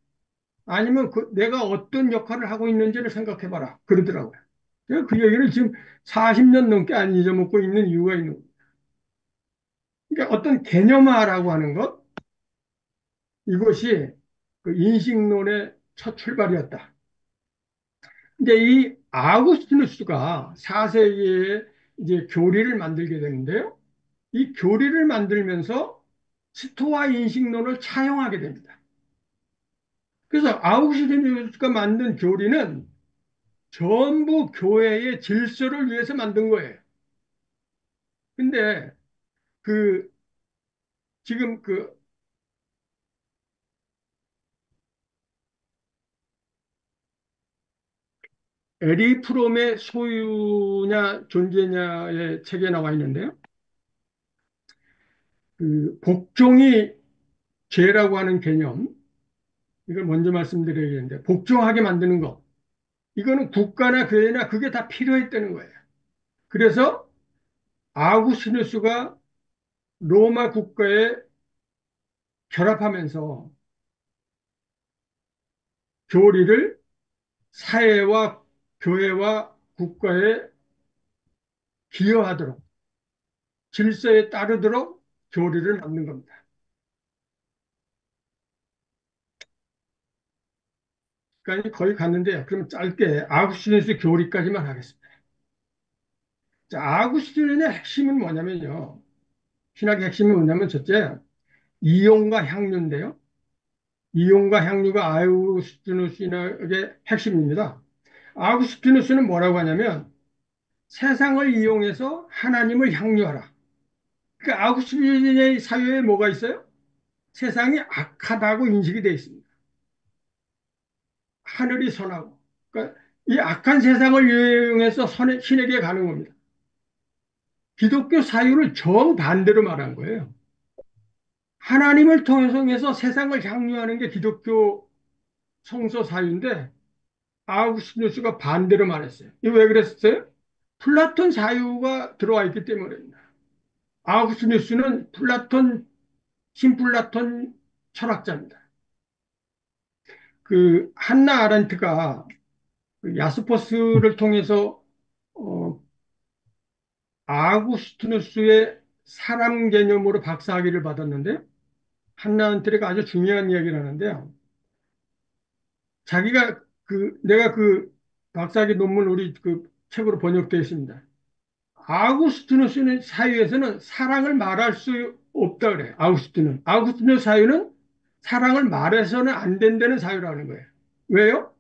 아니면 내가 어떤 역할을 하고 있는지를 생각해봐라. 그러더라고요. 제가 그 얘기를 지금 40년 넘게 안 잊어먹고 있는 이유가 있는 거예요. 그러니까 어떤 개념화라고 하는 것, 이것이 그 인식론의 첫 출발이었다. 근데 이 아우구스티누스가 4세기에 이제 교리를 만들게 되는데요. 이 교리를 만들면서 스토아 인식론을 차용하게 됩니다. 그래서 아우구스티누스가 만든 교리는 전부 교회의 질서를 위해서 만든 거예요. 근데 그 지금 그 에리 프롬의 소유냐 존재냐의 책에 나와 있는데요. 그 복종이 죄라고 하는 개념, 이걸 먼저 말씀드려야겠는데, 복종하게 만드는 것, 이거는 국가나 교회나 그게 다 필요했다는 거예요. 그래서 아구스티누스가 로마 국가에 결합하면서 교리를 사회와 교회와 국가에 기여하도록 질서에 따르도록 교리를 만든 겁니다. 그러니까 거의 갔는데요. 그럼 짧게 아구스티누스 교리까지만 하겠습니다. 자, 아구스티누스의 핵심은 뭐냐면요. 신학의 핵심은 뭐냐면 첫째, 이용과 향유인데요. 이용과 향유가 아구스티누스 신학의 핵심입니다. 아구스티누스는 뭐라고 하냐면 세상을 이용해서 하나님을 향유하라. 그러니까 아구스티누스의 사유에 뭐가 있어요? 세상이 악하다고 인식이 되어 있습니다. 하늘이 선하고. 그러니까 이 악한 세상을 이용해서 신에게 가는 겁니다. 기독교 사유를 정반대로 말한 거예요. 하나님을 통해서 세상을 향유하는 게 기독교 성서 사유인데 아우구스티누스가 반대로 말했어요. 이게 왜 그랬어요? 플라톤 사유가 들어와 있기 때문입니다. 아우구스티누스는 신플라톤 철학자입니다. 그 한나 아렌트가 그 야스퍼스를 통해서 어, 아구스티누스의 사람 개념으로 박사학위를 받았는데 한나 아렌트가 아주 중요한 이야기를 하는데요. 자기가 내가 그 박사학위 논문 우리 그 책으로 번역되어 있습니다. 아우구스티누스는 사유에서는 사랑을 말할 수 없다 그래요. 아우구스티누스 사유는 사랑을 말해서는 안 된다는 사유라는 거예요. 왜요?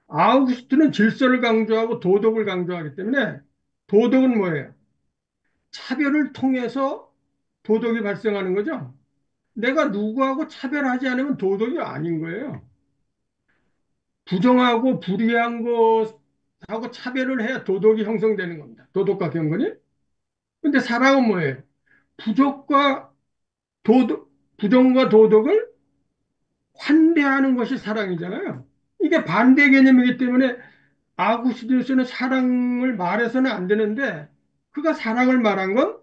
아우구스티는 질서를 강조하고 도덕을 강조하기 때문에 도덕은 뭐예요? 차별을 통해서 도덕이 발생하는 거죠. 내가 누구하고 차별하지 않으면 도덕이 아닌 거예요. 부정하고 불의한 것하고 차별을 해야 도덕이 형성되는 겁니다. 도덕과 경건이. 근데 사랑은 뭐예요? 부족과 도덕, 부정과 도덕을 환대하는 것이 사랑이잖아요. 이게 반대 개념이기 때문에 아구스티누스는 사랑을 말해서는 안 되는데 그가 사랑을 말한 건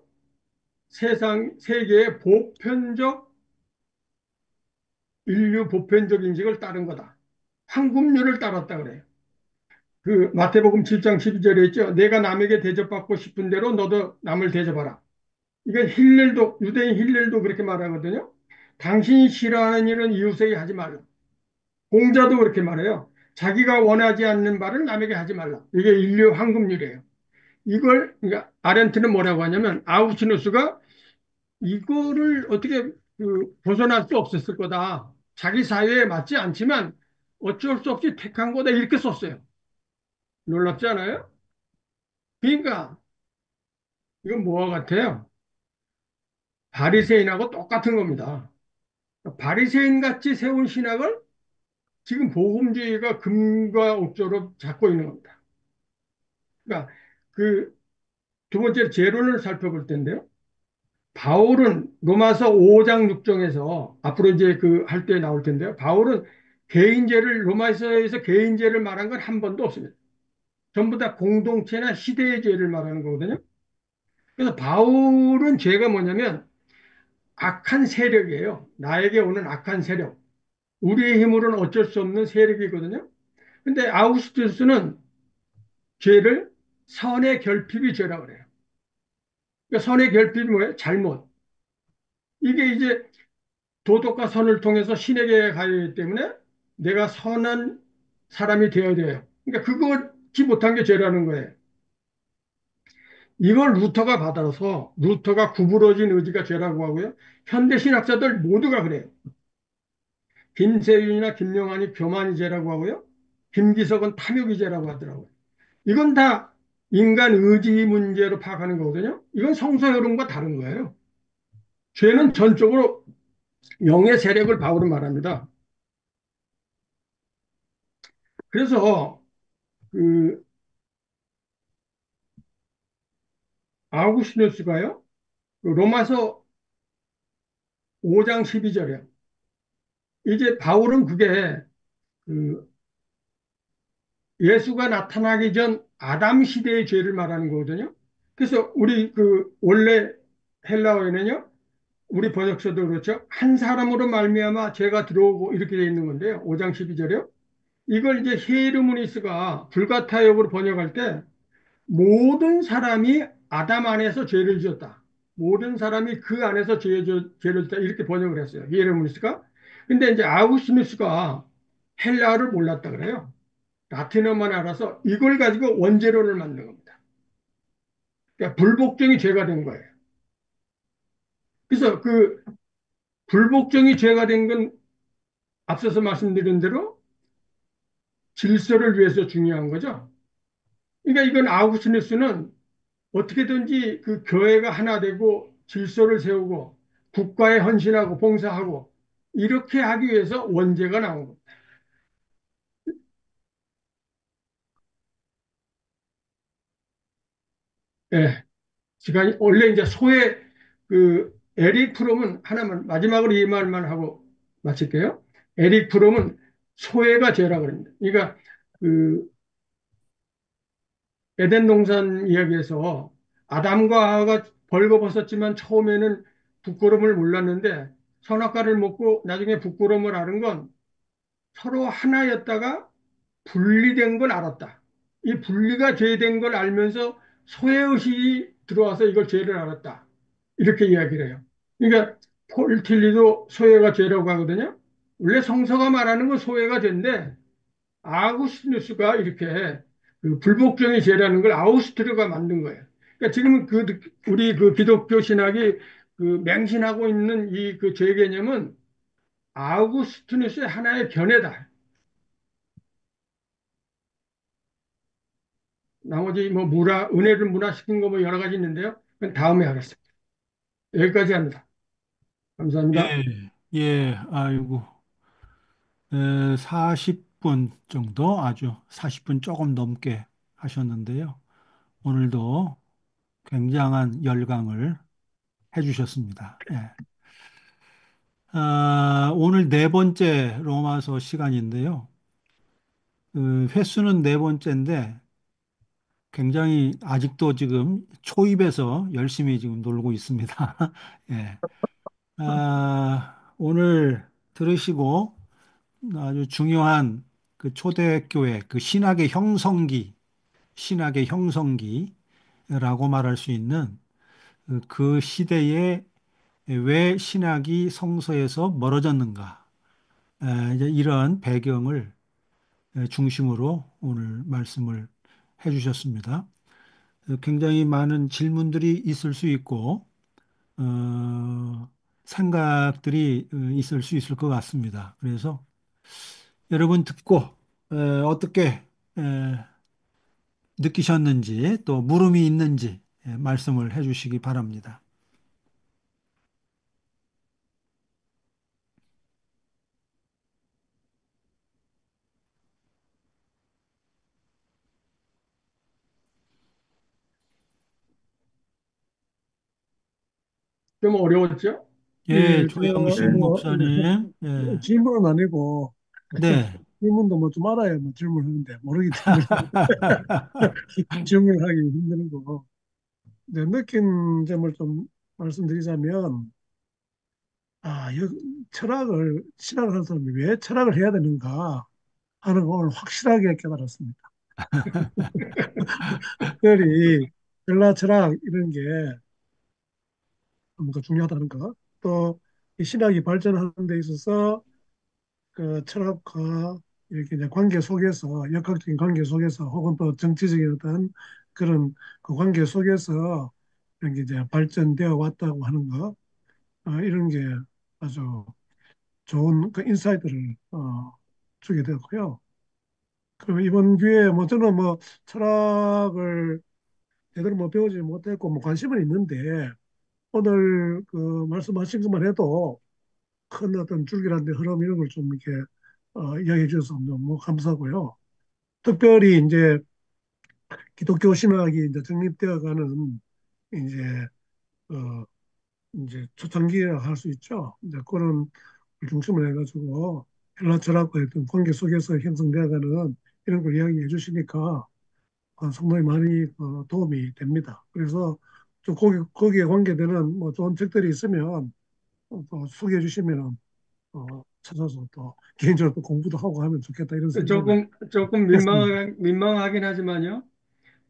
세계의 인류 보편적 인식을 따른 거다. 황금률을 따랐다 그래요. 그 마태복음 7장 12절에 있죠. 내가 남에게 대접받고 싶은 대로 너도 남을 대접하라. 이건 유대인 힐렐도 그렇게 말하거든요. 당신이 싫어하는 일은 이웃에게 하지 말라. 공자도 그렇게 말해요. 자기가 원하지 않는 말을 남에게 하지 말라. 이게 인류 황금률이에요. 그러니까 아렌트는 뭐라고 하냐면 아우구스티누스가 이거를 어떻게 벗어날 수 없었을 거다. 자기 사회에 맞지 않지만 어쩔 수 없이 택한 거다. 이렇게 썼어요. 놀랍지 않아요? 그러니까 이건 뭐와 같아요? 바리새인하고 똑같은 겁니다. 바리새인 같이 세운 신학을 지금 복음주의가 금과 옥조로 잡고 있는 겁니다. 그러니까 그 두 번째 재론을 살펴볼 텐데요. 바울은 로마서 5장 6정에서 앞으로 이제 그 할 때 나올 텐데요. 바울은 로마서에서 개인죄를 말한 건 한 번도 없습니다. 전부 다 공동체나 시대의 죄를 말하는 거거든요. 그래서 바울은 죄가 뭐냐면 악한 세력이에요. 나에게 오는 악한 세력. 우리의 힘으로는 어쩔 수 없는 세력이거든요. 근데 아우구스티누스는 죄를 선의 결핍이 죄라고 그래요. 그러니까 선의 결핍이 뭐예요? 잘못. 이게 이제 도덕과 선을 통해서 신에게 가야 하기 때문에 내가 선한 사람이 되어야 돼요. 그러니까 그거지 못한 게 죄라는 거예요. 이걸 루터가 받아서 루터가 구부러진 의지가 죄라고 하고요. 현대 신학자들 모두가 그래요. 김세윤이나 김영환이 교만이 죄라고 하고요. 김기석은 탐욕이 죄라고 하더라고요. 이건 다 인간 의지 문제로 파악하는 거거든요. 이건 성서 흐름과 다른 거예요. 죄는 전적으로 영의 세력을 바울은 말합니다. 그래서 그 아우구스티누스가요. 그 로마서 5장 12절에 이제 바울은 그게 그 예수가 나타나기 전 아담 시대의 죄를 말하는 거거든요. 그래서 우리 그 원래 헬라어에는요. 우리 번역서도 그렇죠. 한 사람으로 말미암아 죄가 들어오고 이렇게 되어 있는 건데요. 5장 12절에요. 이걸 이제 히에르모니스가 불가타역으로 번역할 때 모든 사람이 아담 안에서 죄를 지었다. 모든 사람이 그 안에서 죄를 지었다. 이렇게 번역을 했어요. 히에르모니스가. 근데 이제 아우구스티누스가 헬라어를 몰랐다 그래요. 라틴어만 알아서 이걸 가지고 원재료를 만든 겁니다. 그러니까 불복종이 죄가 된 거예요. 그래서 그 불복종이 죄가 된 건 앞서서 말씀드린 대로 질서를 위해서 중요한 거죠. 그러니까 이건 아우구스티누스는 어떻게든지 그 교회가 하나 되고 질서를 세우고 국가에 헌신하고 봉사하고 이렇게 하기 위해서 원죄가 나온 겁니다. 예, 시간이 원래 이제 소회 그 에릭 프롬은 하나만 마지막으로 이 말만 하고 마칠게요. 에릭 프롬은 소외가 죄라고 합니다. 그러니까 그 에덴 동산 이야기에서 아담과 하와가 벌거벗었지만 처음에는 부끄러움을 몰랐는데 선악과를 먹고 나중에 부끄러움을 앓은 건 서로 하나였다가 분리된 걸 알았다. 이 분리가 죄된 걸 알면서 소외의식이 들어와서 이걸 죄를 알았다. 이렇게 이야기를 해요. 그러니까 폴 틸리도 소외가 죄라고 하거든요. 원래 성서가 말하는 건 소외가 죄인데 아우구스티누스가 이렇게 그 불복종의 죄라는 걸 아우스트리아가 만든 거예요. 그러니까 지금 그 우리 그 기독교 신학이 그 맹신하고 있는 이 그 죄 개념은 아우구스티누스의 하나의 변해다. 나머지 뭐 은혜를 문화시킨 거 뭐 여러 가지 있는데요. 그건 다음에 하겠습니다. 여기까지 합니다. 감사합니다. 예, 예, 아이고, 40분 정도, 아주 40분 조금 넘게 하셨는데요. 오늘도 굉장한 열강을 해주셨습니다. 예. 오늘 네 번째 로마서 시간인데요. 그 횟수는 네 번째인데 굉장히 아직도 지금 초입에서 열심히 지금 놀고 있습니다. 예. 오늘 들으시고 아주 중요한 그 초대교회 그 신학의 형성기라고 말할 수 있는 그 시대에 왜 신학이 성서에서 멀어졌는가? 이제 이런 배경을 중심으로 오늘 말씀을 해주셨습니다. 굉장히 많은 질문들이 있을 수 있고, 생각들이 있을 수 있을 것 같습니다. 그래서 여러분 듣고 어떻게 에, 느끼셨는지 또 물음이 있는지 말씀을 해주시기 바랍니다. 좀 어려웠죠? 예, 예, 조영신 목사님, 예, 질문은 아니고, 네. 질문도 뭐 좀 알아야 뭐 질문하는데, 모르기 때문에 질문하기 힘든 거고. 이제 느낀 점을 좀 말씀드리자면, 철학을 하는 사람이 왜 철학을 해야 되는가 하는 걸 오늘 확실하게 깨달았습니다. 특별히, 헬라 철학 이런 게 뭔가 중요하다는 거, 또, 이 신학이 발전하는 데 있어서 그 철학과 이렇게 이제 관계 속에서 역학적인 관계 속에서 혹은 또 정치적인 어떤 그런 그 관계 속에서 이렇게 이제 발전되어 왔다고 하는 거, 이런 게 아주 좋은 그 인사이트를 주게 되었고요. 그리고 이번 기회에 뭐 저는 뭐 철학을 제대로 뭐 배우지 못했고 뭐 관심은 있는데 오늘 그 말씀하신 것만 해도 큰 어떤 줄기라든지 흐름 이런 걸 좀 이렇게 이야기해 주셔서 너무 감사하고요. 특별히 이제 기독교 신학이 이제 정립되어가는 이제 어 이제 초창기라 할 수 있죠. 이제 그런 걸 중심을 해가지고 헬라 철학과의 어떤 관계 속에서 형성되어가는 이런 걸 이야기해 주시니까 상당히 많이 도움이 됩니다. 그래서 좀 거기에 관계되는 뭐 좋은 책들이 있으면 또 소개해 주시면 찾아서 또 개인적으로 또 공부도 하고 하면 좋겠다 이런 생각을 조금 했습니다. 민망하긴 하지만요.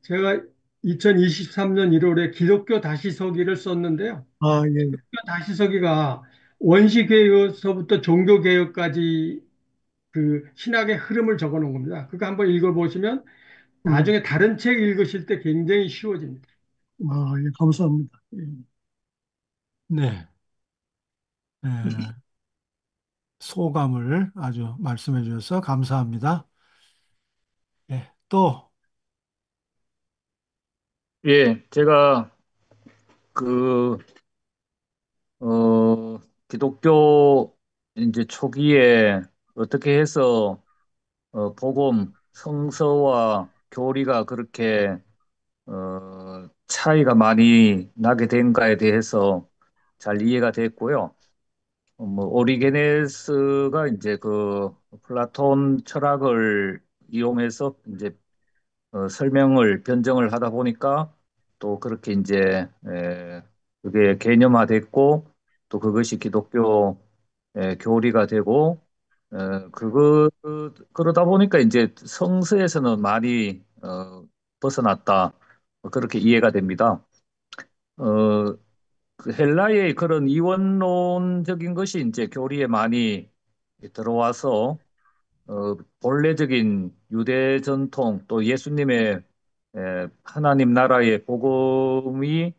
제가 2023년 1월에 기독교 다시서기를 썼는데요. 아, 예, 예. 다시서기가 원시개혁서부터 종교개혁까지 그 신학의 흐름을 적어 놓은 겁니다. 그거 한번 읽어보시면 음, 나중에 다른 책 읽으실 때 굉장히 쉬워집니다. 예, 감사합니다. 예. 네. 예, 소감을 아주 말씀해 주셔서 감사합니다. 예, 또, 예, 제가 그, 기독교 이제 초기에 어떻게 해서 복음, 성서와 교리가 그렇게 차이가 많이 나게 된가에 대해서 잘 이해가 됐고요. 뭐 오리게네스가 이제 그 플라톤 철학을 이용해서 이제 설명을 변정을 하다 보니까 또 그렇게 이제 그게 개념화됐고 또 그것이 기독교 교리가 되고 그러다 보니까 이제 성서에서는 많이 벗어났다 그렇게 이해가 됩니다. 어, 그 헬라의 그런 이원론적인 것이 이제 교리에 많이 들어와서 본래적인 유대 전통 또 예수님의 하나님 나라의 복음이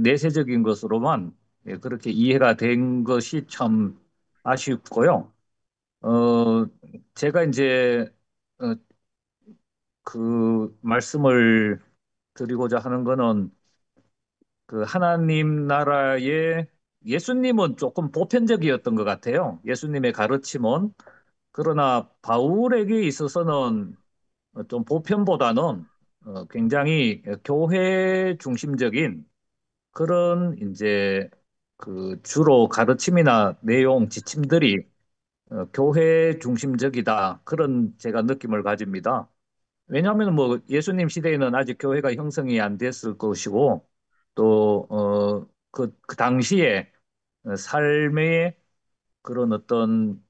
내세적인 것으로만 그렇게 이해가 된 것이 참 아쉽고요. 어, 제가 이제 어, 그 말씀을 드리고자 하는 거는 그 하나님 나라의 예수님은 조금 보편적이었던 것 같아요. 예수님의 가르침은 그러나 바울에게 있어서는 좀 보편보다는 굉장히 교회 중심적인 그런 이제 그 주로 가르침이나 내용, 지침들이 교회 중심적이다. 그런 제가 느낌을 가집니다. 왜냐하면 뭐 예수님 시대에는 아직 교회가 형성이 안 됐을 것이고 또 그 당시에 삶의 그런 어떤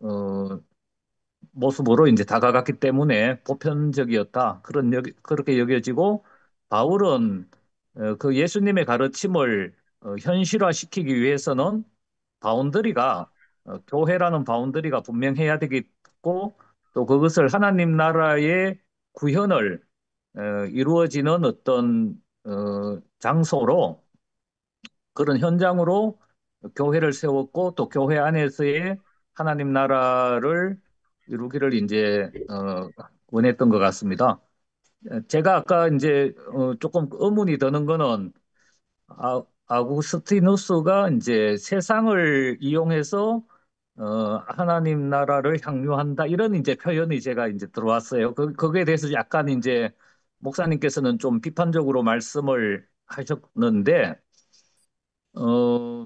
모습으로 이제 다가갔기 때문에 보편적이었다. 그렇게 여겨지고 바울은 그 예수님의 가르침을 현실화시키기 위해서는 바운더리가 교회라는 바운더리가 분명해야 되겠고 또 그것을 하나님 나라의 구현을 이루어지는 어떤 장소로 그런 현장으로 교회를 세웠고 또 교회 안에서의 하나님 나라를 이루기를 이제 원했던 것 같습니다. 제가 아까 이제 조금 의문이 드는 거는 아구스티누스가 이제 세상을 이용해서 하나님 나라를 향유한다 이런 이제 표현이 제가 이제 들어왔어요. 거기에 대해서 약간 이제 목사님께서는 좀 비판적으로 말씀을 하셨는데 어,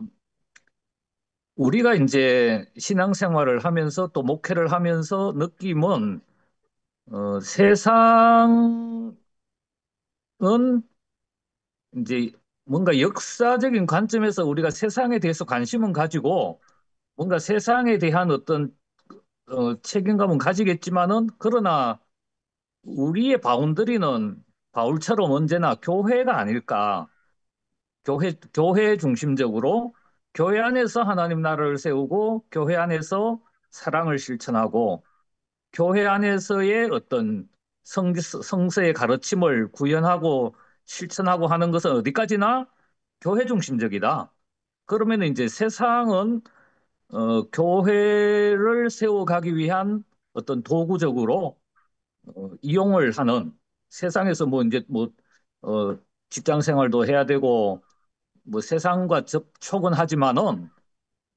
우리가 이제 신앙생활을 하면서 또 목회를 하면서 느낌은 세상은 이제 뭔가 역사적인 관점에서 우리가 세상에 대해서 관심은 가지고 뭔가 세상에 대한 어떤 책임감은 가지겠지만은 그러나 우리의 바운더리는 바울처럼 언제나 교회가 아닐까. 교회 중심적으로 교회 안에서 하나님 나라를 세우고 교회 안에서 사랑을 실천하고 교회 안에서의 어떤 성서의 가르침을 구현하고 실천하고 하는 것은 어디까지나 교회 중심적이다. 그러면 이제 세상은 교회를 세워가기 위한 어떤 도구적으로 이용을 하는 세상에서 뭐 이제 뭐 직장 생활도 해야 되고 뭐 세상과 접촉은 하지만은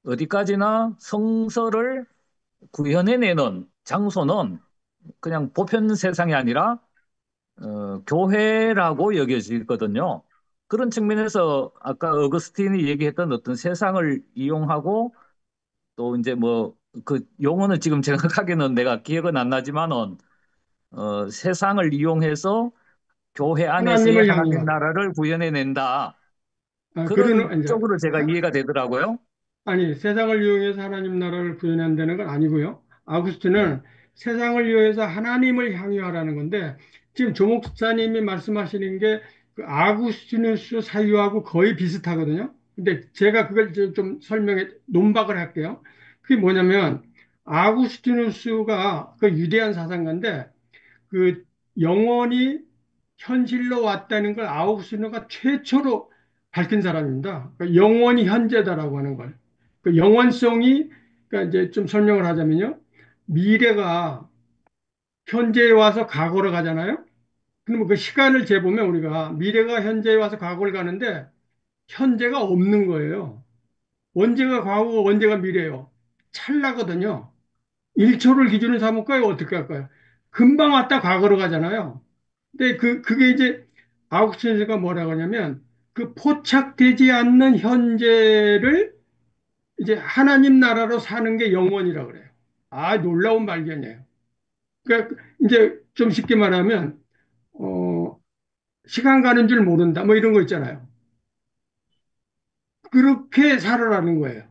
어디까지나 성서를 구현해내는 장소는 그냥 보편 세상이 아니라 교회라고 여겨지거든요. 그런 측면에서 아까 어거스틴이 얘기했던 어떤 세상을 이용하고 또 이제 뭐 그 용어는 지금 정확하게는 내가 기억은 안 나지만은 세상을 이용해서 교회 안에서의 하나님을 하나님 향유하라. 나라를 구현해낸다. 그런 그런 이제 쪽으로 제가 이해가 되더라고요. 아니, 세상을 이용해서 하나님 나라를 구현한다는 건 아니고요. 네. 아구스틴은 세상을 이용해서 하나님을 향유하라는 건데, 지금 조 목사님이 말씀하시는 게 그 아구스티누스 사유하고 거의 비슷하거든요. 근데 제가 그걸 좀 설명해, 논박을 할게요. 그게 뭐냐면, 아구스티누스가 그 유대한 사상가인데, 그 영원히 현실로 왔다는 걸 아우구스티노가 최초로 밝힌 사람입니다. 그러니까 영원히 현재다라고 하는 걸. 그 영원성이 그러니까 이제 좀 설명을 하자면요. 미래가 현재에 와서 과거로 가잖아요. 그러면 그 시간을 재보면 우리가 미래가 현재에 와서 과거를 가는데 현재가 없는 거예요. 언제가 과거고 언제가 미래예요. 찰나거든요. 1초를 기준으로 삼을까요? 어떻게 할까요? 금방 왔다 과거로 가잖아요. 근데 그게 이제 아ugustin가 뭐라고 하냐면 그 포착되지 않는 현재를 이제 하나님 나라로 사는 게 영원이라고 그래요. 아, 놀라운 발견이에요. 그러니까 이제 좀 쉽게 말하면, 어, 시간 가는 줄 모른다. 뭐 이런 거 있잖아요. 그렇게 살아라는 거예요.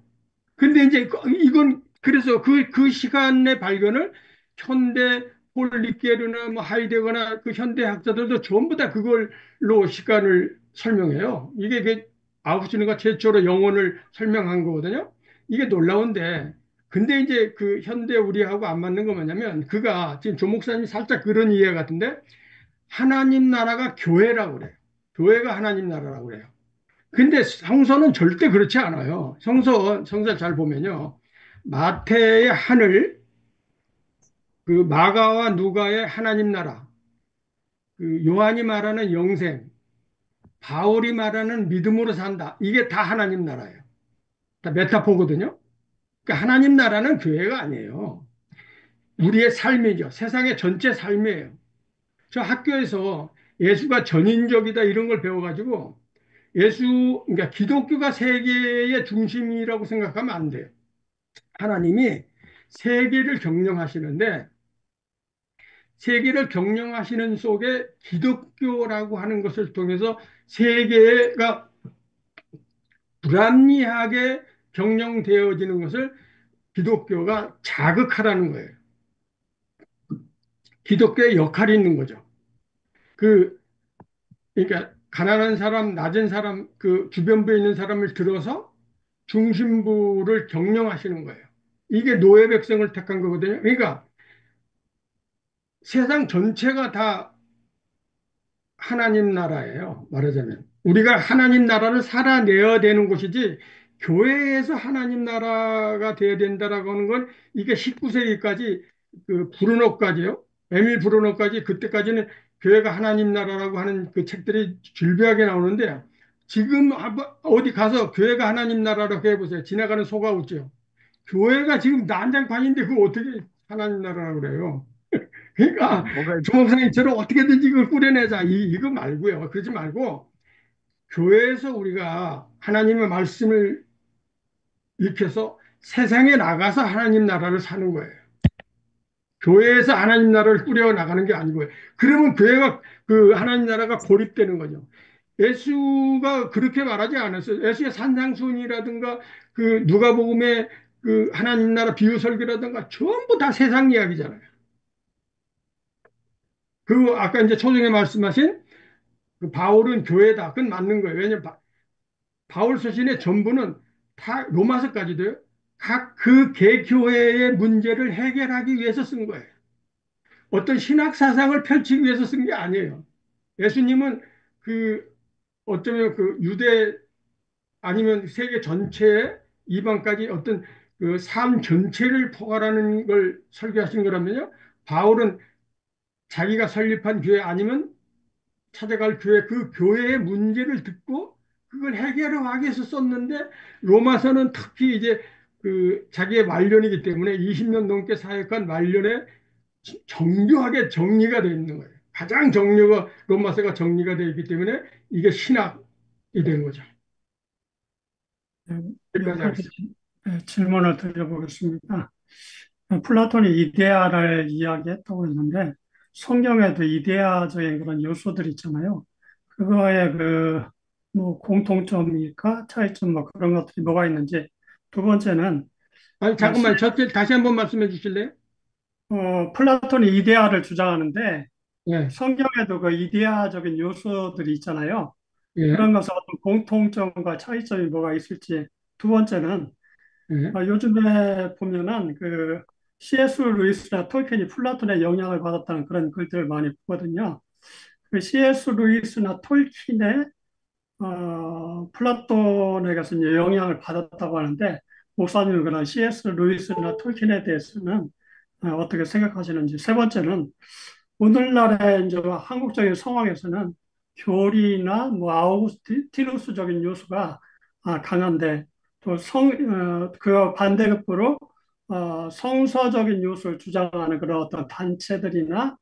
근데 이제 이건 그래서 그 시간의 발견을 현대 폴리케르나 뭐 하이데거나 그 현대 학자들도 전부 다 그걸로 시간을 설명해요. 이게 그 아우구스티누가 최초로 영혼을 설명한 거거든요. 이게 놀라운데 근데 이제 그 현대 우리하고 안 맞는 거 뭐냐면 그가 지금 조 목사님이 살짝 그런 이해 같은데 하나님 나라가 교회라고 그래요. 교회가 하나님 나라라고 그래요. 근데 성서는 절대 그렇지 않아요. 성서 잘 보면요. 마태의 하늘, 그 마가와 누가의 하나님 나라, 그 요한이 말하는 영생, 바울이 말하는 믿음으로 산다. 이게 다 하나님 나라예요. 다 메타포거든요. 그러니까 하나님 나라는 교회가 아니에요. 우리의 삶이죠. 세상의 전체 삶이에요. 저 학교에서 예수가 전인적이다 이런 걸 배워가지고 그러니까 기독교가 세계의 중심이라고 생각하면 안 돼요. 하나님이 세계를 경영하시는데 세계를 경영하시는 속에 기독교라고 하는 것을 통해서 세계가 불합리하게 경영되어지는 것을 기독교가 자극하라는 거예요. 기독교의 역할이 있는 거죠. 그 그러니까 가난한 사람, 낮은 사람, 그 주변부에 있는 사람을 들어서 중심부를 경영하시는 거예요. 이게 노예 백성을 택한 거거든요. 그러니까 세상 전체가 다 하나님 나라예요. 말하자면. 우리가 하나님 나라를 살아내야 되는 곳이지, 교회에서 하나님 나라가 되어야 된다라고 하는 건, 이게 19세기까지, 그, 브루노까지요. 에밀 브루노까지, 그때까지는 교회가 하나님 나라라고 하는 그 책들이 줄비하게 나오는데, 지금 어디 가서 교회가 하나님 나라라고 해보세요. 지나가는 소가 웃죠. 교회가 지금 난장판인데, 그거 어떻게 하나님 나라라고 그래요? 그러니까 뭔가 주목사님처럼 어떻게든지 이걸 꾸려내자 이거 말고요. 그러지 말고 교회에서 우리가 하나님의 말씀을 익혀서 세상에 나가서 하나님 나라를 사는 거예요. 교회에서 하나님 나라를 꾸려 나가는 게 아니고요. 그러면 교회가 그 하나님 나라가 고립되는 거죠. 예수가 그렇게 말하지 않았어요. 예수의 산상수훈이라든가 그 누가복음의 그 하나님 나라 비유 설교라든가 전부 다 세상 이야기잖아요. 그 아까 이제 초중에 말씀하신 그 바울은 교회다. 그건 맞는 거예요. 왜냐하면 바울 서신의 전부는 다 로마서까지도요. 각 그 개교회의 문제를 해결하기 위해서 쓴 거예요. 어떤 신학 사상을 펼치기 위해서 쓴 게 아니에요. 예수님은 그 어쩌면 그 유대 아니면 세계 전체에 이방까지 어떤 그 삶 전체를 포괄하는 걸 설계하신 거라면요. 바울은 자기가 설립한 교회 아니면 찾아갈 교회 그 교회의 문제를 듣고 그걸 해결하기 위해서 썼는데 로마서는 특히 이제 그 자기의 말년이기 때문에 20년 넘게 사역한 말년에 정교하게 정리가 되어 있는 거예요. 가장 정리가 로마서가 정리가 되어 있기 때문에 이게 신학이 된 거죠. 네, 몇 여기까지 가지 하겠습니다. 질문을 드려보겠습니다. 플라톤이 이데아를 이야기했다고 했는데 성경에도 이데아적인 그런 요소들이 있잖아요. 그거에 그 뭐 공통점일까 차이점 뭐 그런 것들이 뭐가 있는지 두 번째는 아니 어, 시- 잠깐만 다시 한번 말씀해 주실래요? 플라톤이 이데아를 주장하는데 예, 성경에도 그 이데아적인 요소들이 있잖아요. 예, 그런 것은 어떤 공통점과 차이점이 뭐가 있을지 두 번째는 예. 요즘에 보면은 그 C.S. 루이스나 톨킨이 플라톤의 영향을 받았다는 그런 글들을 많이 보거든요. 그 C.S. 루이스나 톨킨의 플라톤에게서 이제 영향을 받았다고 하는데 목사님은 그런 C.S. 루이스나 톨킨에 대해서는 어떻게 생각하시는지. 세 번째는 오늘날의 이제 한국적인 상황에서는 교리나 뭐 아우구스티누스적인 요소가 강한데 또 그 반대급부로 성서적인 요소를 주장하는 그런 어떤 단체들이나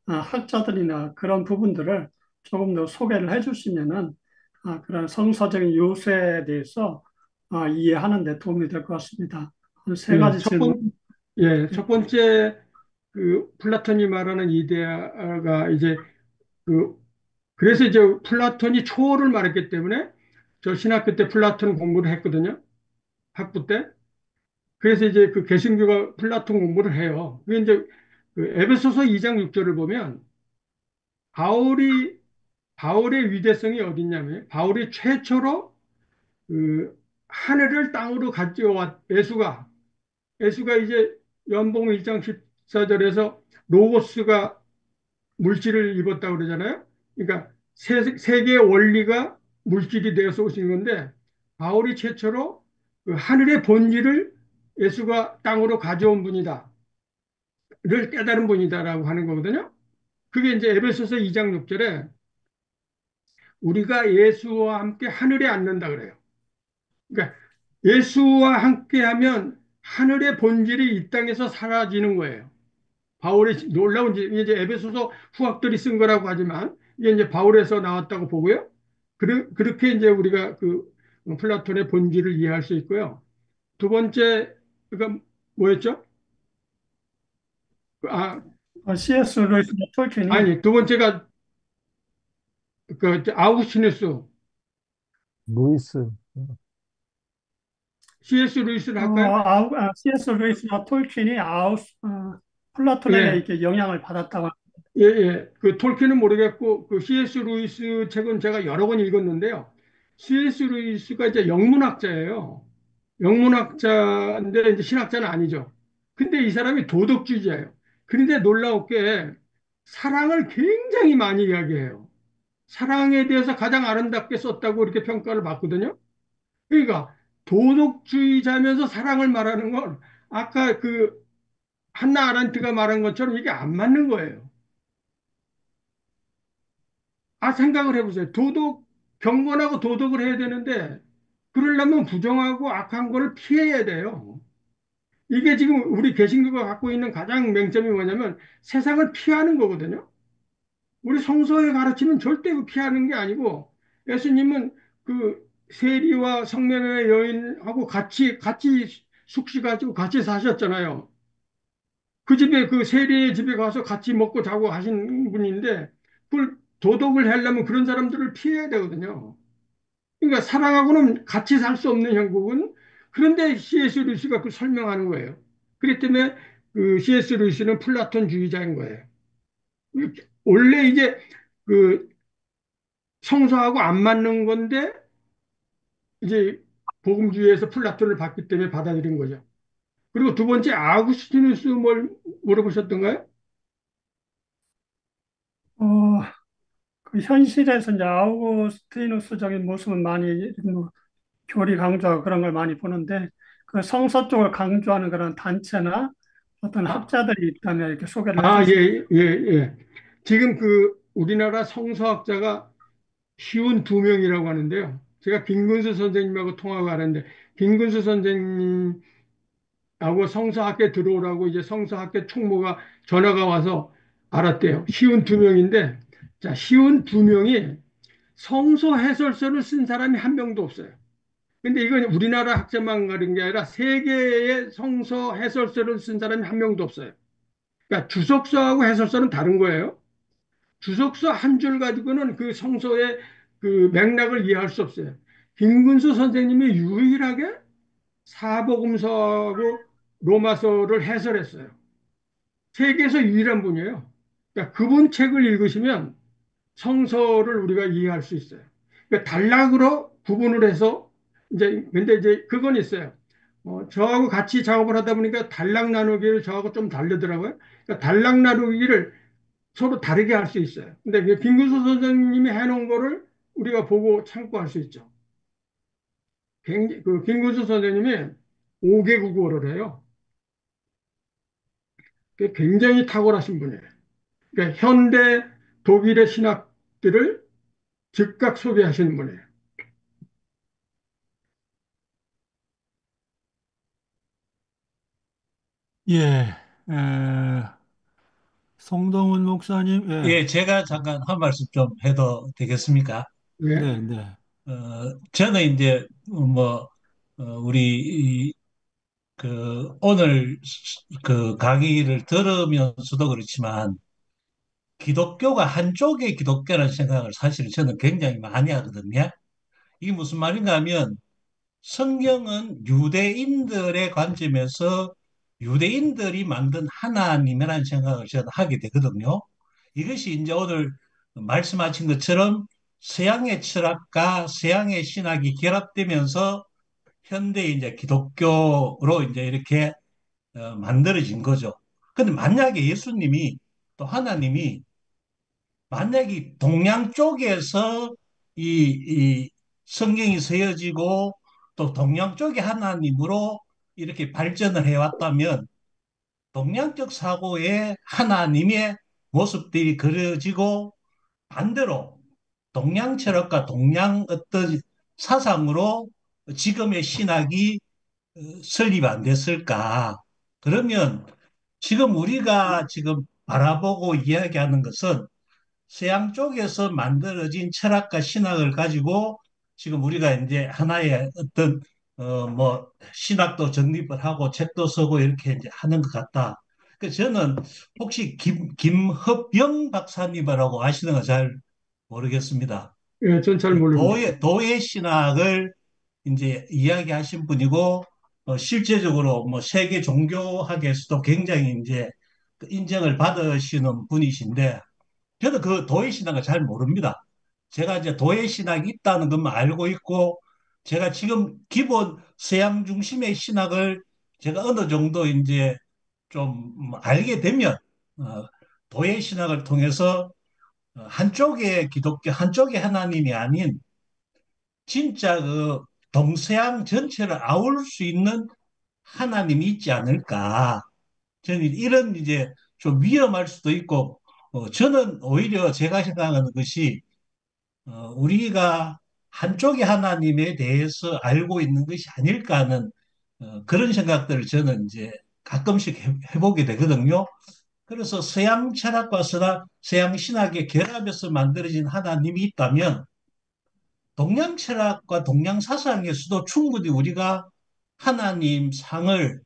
학자들이나 그런 부분들을 조금 더 소개를 해주시면은 그런 성서적인 요소에 대해서 이해하는 데 도움이 될 것 같습니다. 한 세 예, 가지 질문. 첫 번째 그 플라톤이 말하는 이데아가 이제 그 그래서 이제 플라톤이 초월을 말했기 때문에 저 신학교 때 플라톤 공부를 했거든요. 학부 때. 그래서 이제 그 개신교가 플라톤 공부를 해요. 그게 이제 그 에베소서 2장 6절을 보면 바울이 바울의 위대성이 어디 있냐면 바울이 최초로 그 하늘을 땅으로 가져왔 예수가 이제 연봉 1장 14절에서 로고스가 물질을 입었다고 그러잖아요. 그러니까 세계의 원리가 물질이 되어서 오신 건데 바울이 최초로 그 하늘의 본질을 예수가 땅으로 가져온 분이다를 깨달은 분이다라고 하는 거거든요. 그게 이제 에베소서 2장 6절에 우리가 예수와 함께 하늘에 앉는다 그래요. 그러니까 예수와 함께하면 하늘의 본질이 이 땅에서 사라지는 거예요. 바울의 놀라운 이제 에베소서 후학들이 쓴 거라고 하지만 이게 이제 바울에서 나왔다고 보고요. 그렇게 이제 우리가 그 플라톤의 본질을 이해할 수 있고요. 두 번째 그러니까 뭐였죠? 아 C.S. 루이스나 톨킨이 아니 두 번째가 그 아우구스티누스 루이스. C.S. 루이스를 할까요? C.S. 루이스나 톨킨이 플라톤에게 예, 이렇게 영향을 받았다고. 예, 예. 그 톨킨은 모르겠고 그 C.S. 루이스 책은 제가 여러 번 읽었는데요. C.S. 루이스가 이제 영문학자예요. 영문학자인데 이제 신학자는 아니죠. 근데 이 사람이 도덕주의자예요. 그런데 놀라웠게 사랑을 굉장히 많이 이야기해요. 사랑에 대해서 가장 아름답게 썼다고 이렇게 평가를 받거든요. 그러니까 도덕주의자면서 사랑을 말하는 건 아까 그 한나 아렌트가 말한 것처럼 이게 안 맞는 거예요. 생각을 해보세요. 경건하고 도덕을 해야 되는데, 그러려면 부정하고 악한 거를 피해야 돼요. 이게 지금 우리 개신교가 갖고 있는 가장 맹점이 뭐냐면 세상을 피하는 거거든요. 우리 성서의 가르침은 절대 그 피하는 게 아니고, 예수님은 그 세리와 성면의 여인하고 같이 숙식하시고 같이 사셨잖아요. 그 집에 그 세리의 집에 가서 같이 먹고 자고 하신 분인데, 그걸 도덕을 하려면 그런 사람들을 피해야 되거든요. 그러니까 사랑하고는 같이 살 수 없는 형국은 그런데 C.S. 루이스가 그 설명하는 거예요. 그렇기 때문에 그 C.S. 루이스는 플라톤주의자인 거예요. 원래 이제 그 성서하고 안 맞는 건데 이제 복음주의에서 플라톤을 봤기 때문에 받아들인 거죠. 그리고 두 번째 아구스티누스 뭘 물어보셨던가요? 어, 그 현실에서 이제 아우구스티누스적인 모습은 많이 뭐 교리 강조하고 그런 걸 많이 보는데 그 성서 쪽을 강조하는 그런 단체나 어떤 아, 학자들이 있다면 이렇게 소개를 해주시면. 예. 지금 그 우리나라 성서학자가 쉬운 두 명이라고 하는데요. 제가 빈군수 선생님하고 통화가 하는데, 빈군수 선생님하고 성서학계 들어오라고 이제 성서학계 총무가 전화가 와서 알았대요. 쉬운 두 명인데, 자, 쉬운 두 명이 성서 해설서를 쓴 사람이 한 명도 없어요. 근데 이건 우리나라 학자만 가른 게 아니라 세계의 성서 해설서를 쓴 사람이 한 명도 없어요. 그러니까 주석서하고 해설서는 다른 거예요. 주석서 한 줄 가지고는 그 성서의 그 맥락을 이해할 수 없어요. 김근수 선생님이 유일하게 사복음서하고 로마서를 해설했어요. 세계에서 유일한 분이에요. 그러니까 그분 책을 읽으시면 성서를 우리가 이해할 수 있어요. 그러니까 단락으로 구분을 해서 이제 근데 이제 그건 있어요. 저하고 같이 작업을 하다 보니까 단락 나누기를 저하고 좀 다르더라고요. 그러니까 단락 나누기를 서로 다르게 할 수 있어요. 근데 김구수 선생님이 해놓은 거를 우리가 보고 참고할 수 있죠. 그 김구수 선생님이 5개 국어를 해요. 굉장히 탁월하신 분이에요. 그러니까 현대 독일의 신학들을 즉각 소개하시는 분이에요. 예, 에, 송동훈 목사님, 예, 예, 제가 잠깐 한 말씀 좀 해도 되겠습니까? 네. 네, 네, 저는 이제 우리 오늘 그 강의를 들으면서도 그렇지만 기독교가 한쪽의 기독교라는 생각을 사실은 저는 굉장히 많이 하거든요. 이게 무슨 말인가 하면 성경은 유대인들의 관점에서 유대인들이 만든 하나님이라는 생각을 저는 하게 되거든요. 이것이 이제 오늘 말씀하신 것처럼 서양의 철학과 서양의 신학이 결합되면서 현대 이제 기독교로 이제 이렇게 만들어진 거죠. 근데 만약에 예수님이 또 하나님이 만약에 동양 쪽에서 이 성경이 세워지고 또 동양 쪽의 하나님으로 이렇게 발전을 해왔다면 동양적 사고에 하나님의 모습들이 그려지고 반대로 동양 철학과 동양 어떤 사상으로 지금의 신학이 설립 안 됐을까? 그러면 지금 우리가 지금 바라보고 이야기하는 것은 서양 쪽에서 만들어진 철학과 신학을 가지고 지금 우리가 이제 하나의 어떤 신학도 정립을 하고 책도 쓰고 이렇게 이제 하는 것 같다. 그 저는 혹시 김협영 박사님이라고 아시는 거 잘 모르겠습니다. 예, 전 잘 그 모릅니다. 도의 신학을 이제 이야기하신 분이고 실제적으로 뭐 세계 종교학에서도 굉장히 이제 그 인정을 받으시는 분이신데 저는 그 도의 신학을 잘 모릅니다. 제가 이제 도의 신학이 있다는 것만 알고 있고, 제가 지금 기본 서양 중심의 신학을 제가 어느 정도 이제 좀 알게 되면, 어, 도의 신학을 통해서 한쪽의 기독교, 한쪽의 하나님이 아닌 진짜 그 동서양 전체를 아울 수 있는 하나님이 있지 않을까. 저는 이런 이제 좀 위험할 수도 있고, 저는 오히려 제가 생각하는 것이, 우리가 한쪽의 하나님에 대해서 알고 있는 것이 아닐까 하는 그런 생각들을 저는 이제 가끔씩 해보게 되거든요. 그래서 서양 철학과 서양 신학의 결합에서 만들어진 하나님이 있다면, 동양 철학과 동양 사상에서도 충분히 우리가 하나님 상을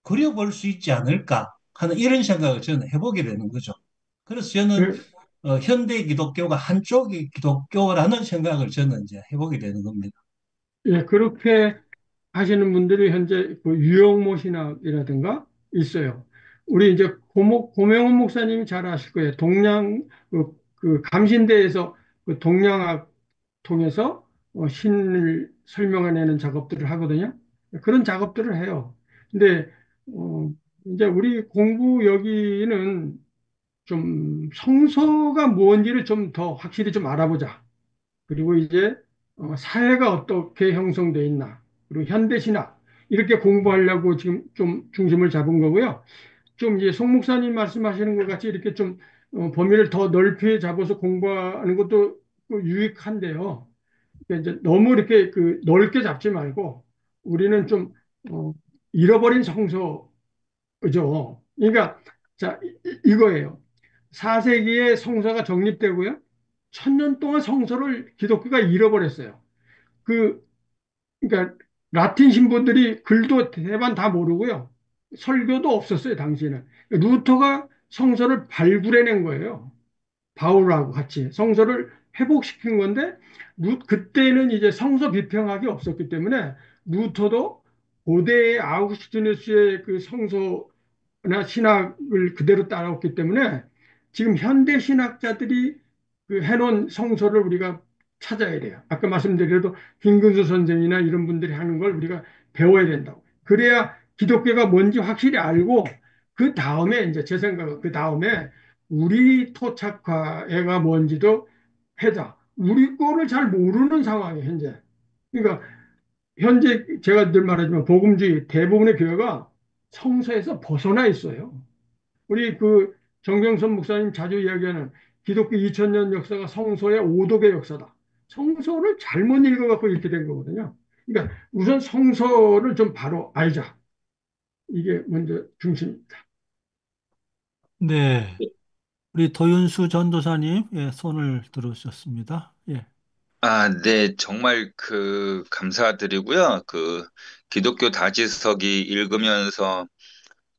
그려볼 수 있지 않을까 하는 이런 생각을 저는 해보게 되는 거죠. 그래서 저는 예, 현대 기독교가 한쪽의 기독교라는 생각을 저는 이제 해보게 되는 겁니다. 예, 그렇게 하시는 분들이 현재 그 유영모 신학이라든가 있어요. 우리 이제 고명훈 목사님이 잘 아실 거예요. 그 감신대에서 그 동양학 통해서 신을 설명해내는 작업들을 하거든요. 그런 작업들을 해요. 근데 어, 이제 우리 공부 여기는 좀 성서가 뭔지를 좀 더 확실히 좀 알아보자. 그리고 이제 사회가 어떻게 형성돼 있나, 그리고 현대신학 이렇게 공부하려고 지금 좀 중심을 잡은 거고요. 좀 이제 송 목사님 말씀하시는 것 같이 이렇게 좀 범위를 더 넓게 잡아서 공부하는 것도 또 유익한데요. 그러니까 이제 너무 이렇게 그 넓게 잡지 말고 우리는 좀 어, 잃어버린 성서죠. 그러니까 자 이거예요. 4세기에 성서가 정립되고요. 1000년 동안 성서를 기독교가 잃어버렸어요. 그 그러니까 라틴 신부들이 글도 대반 다 모르고요. 설교도 없었어요, 당시에는. 루터가 성서를 발굴해낸 거예요. 바울하고 같이 성서를 회복시킨 건데 그때는 이제 성서 비평학이 없었기 때문에 루터도 고대의 아우구스티누스의 그 성서나 신학을 그대로 따라왔기 때문에 지금 현대 신학자들이 그 해놓은 성서를 우리가 찾아야 돼요. 아까 말씀드려도 김근수 선생이나 이런 분들이 하는 걸 우리가 배워야 된다고. 그래야 기독교가 뭔지 확실히 알고 그 다음에 이제 제 생각은 그 다음에 우리 토착화가 뭔지도 해자. 우리 거를 잘 모르는 상황이에요, 현재. 그러니까 현재 제가 늘 말하지만 복음주의 대부분의 교회가 성서에서 벗어나 있어요. 우리 그 정경선 목사님 자주 이야기하는 기독교 2000년 역사가 성서의 오독의 역사다. 성서를 잘못 읽어갖고 이렇게 된 거거든요. 그러니까 우선 성서를 좀 바로 알자. 이게 먼저 중심입니다. 네. 우리 도윤수 전도사님, 예, 손을 들어주셨습니다. 예. 아, 네, 정말 감사드리고요. 기독교 다지서기 읽으면서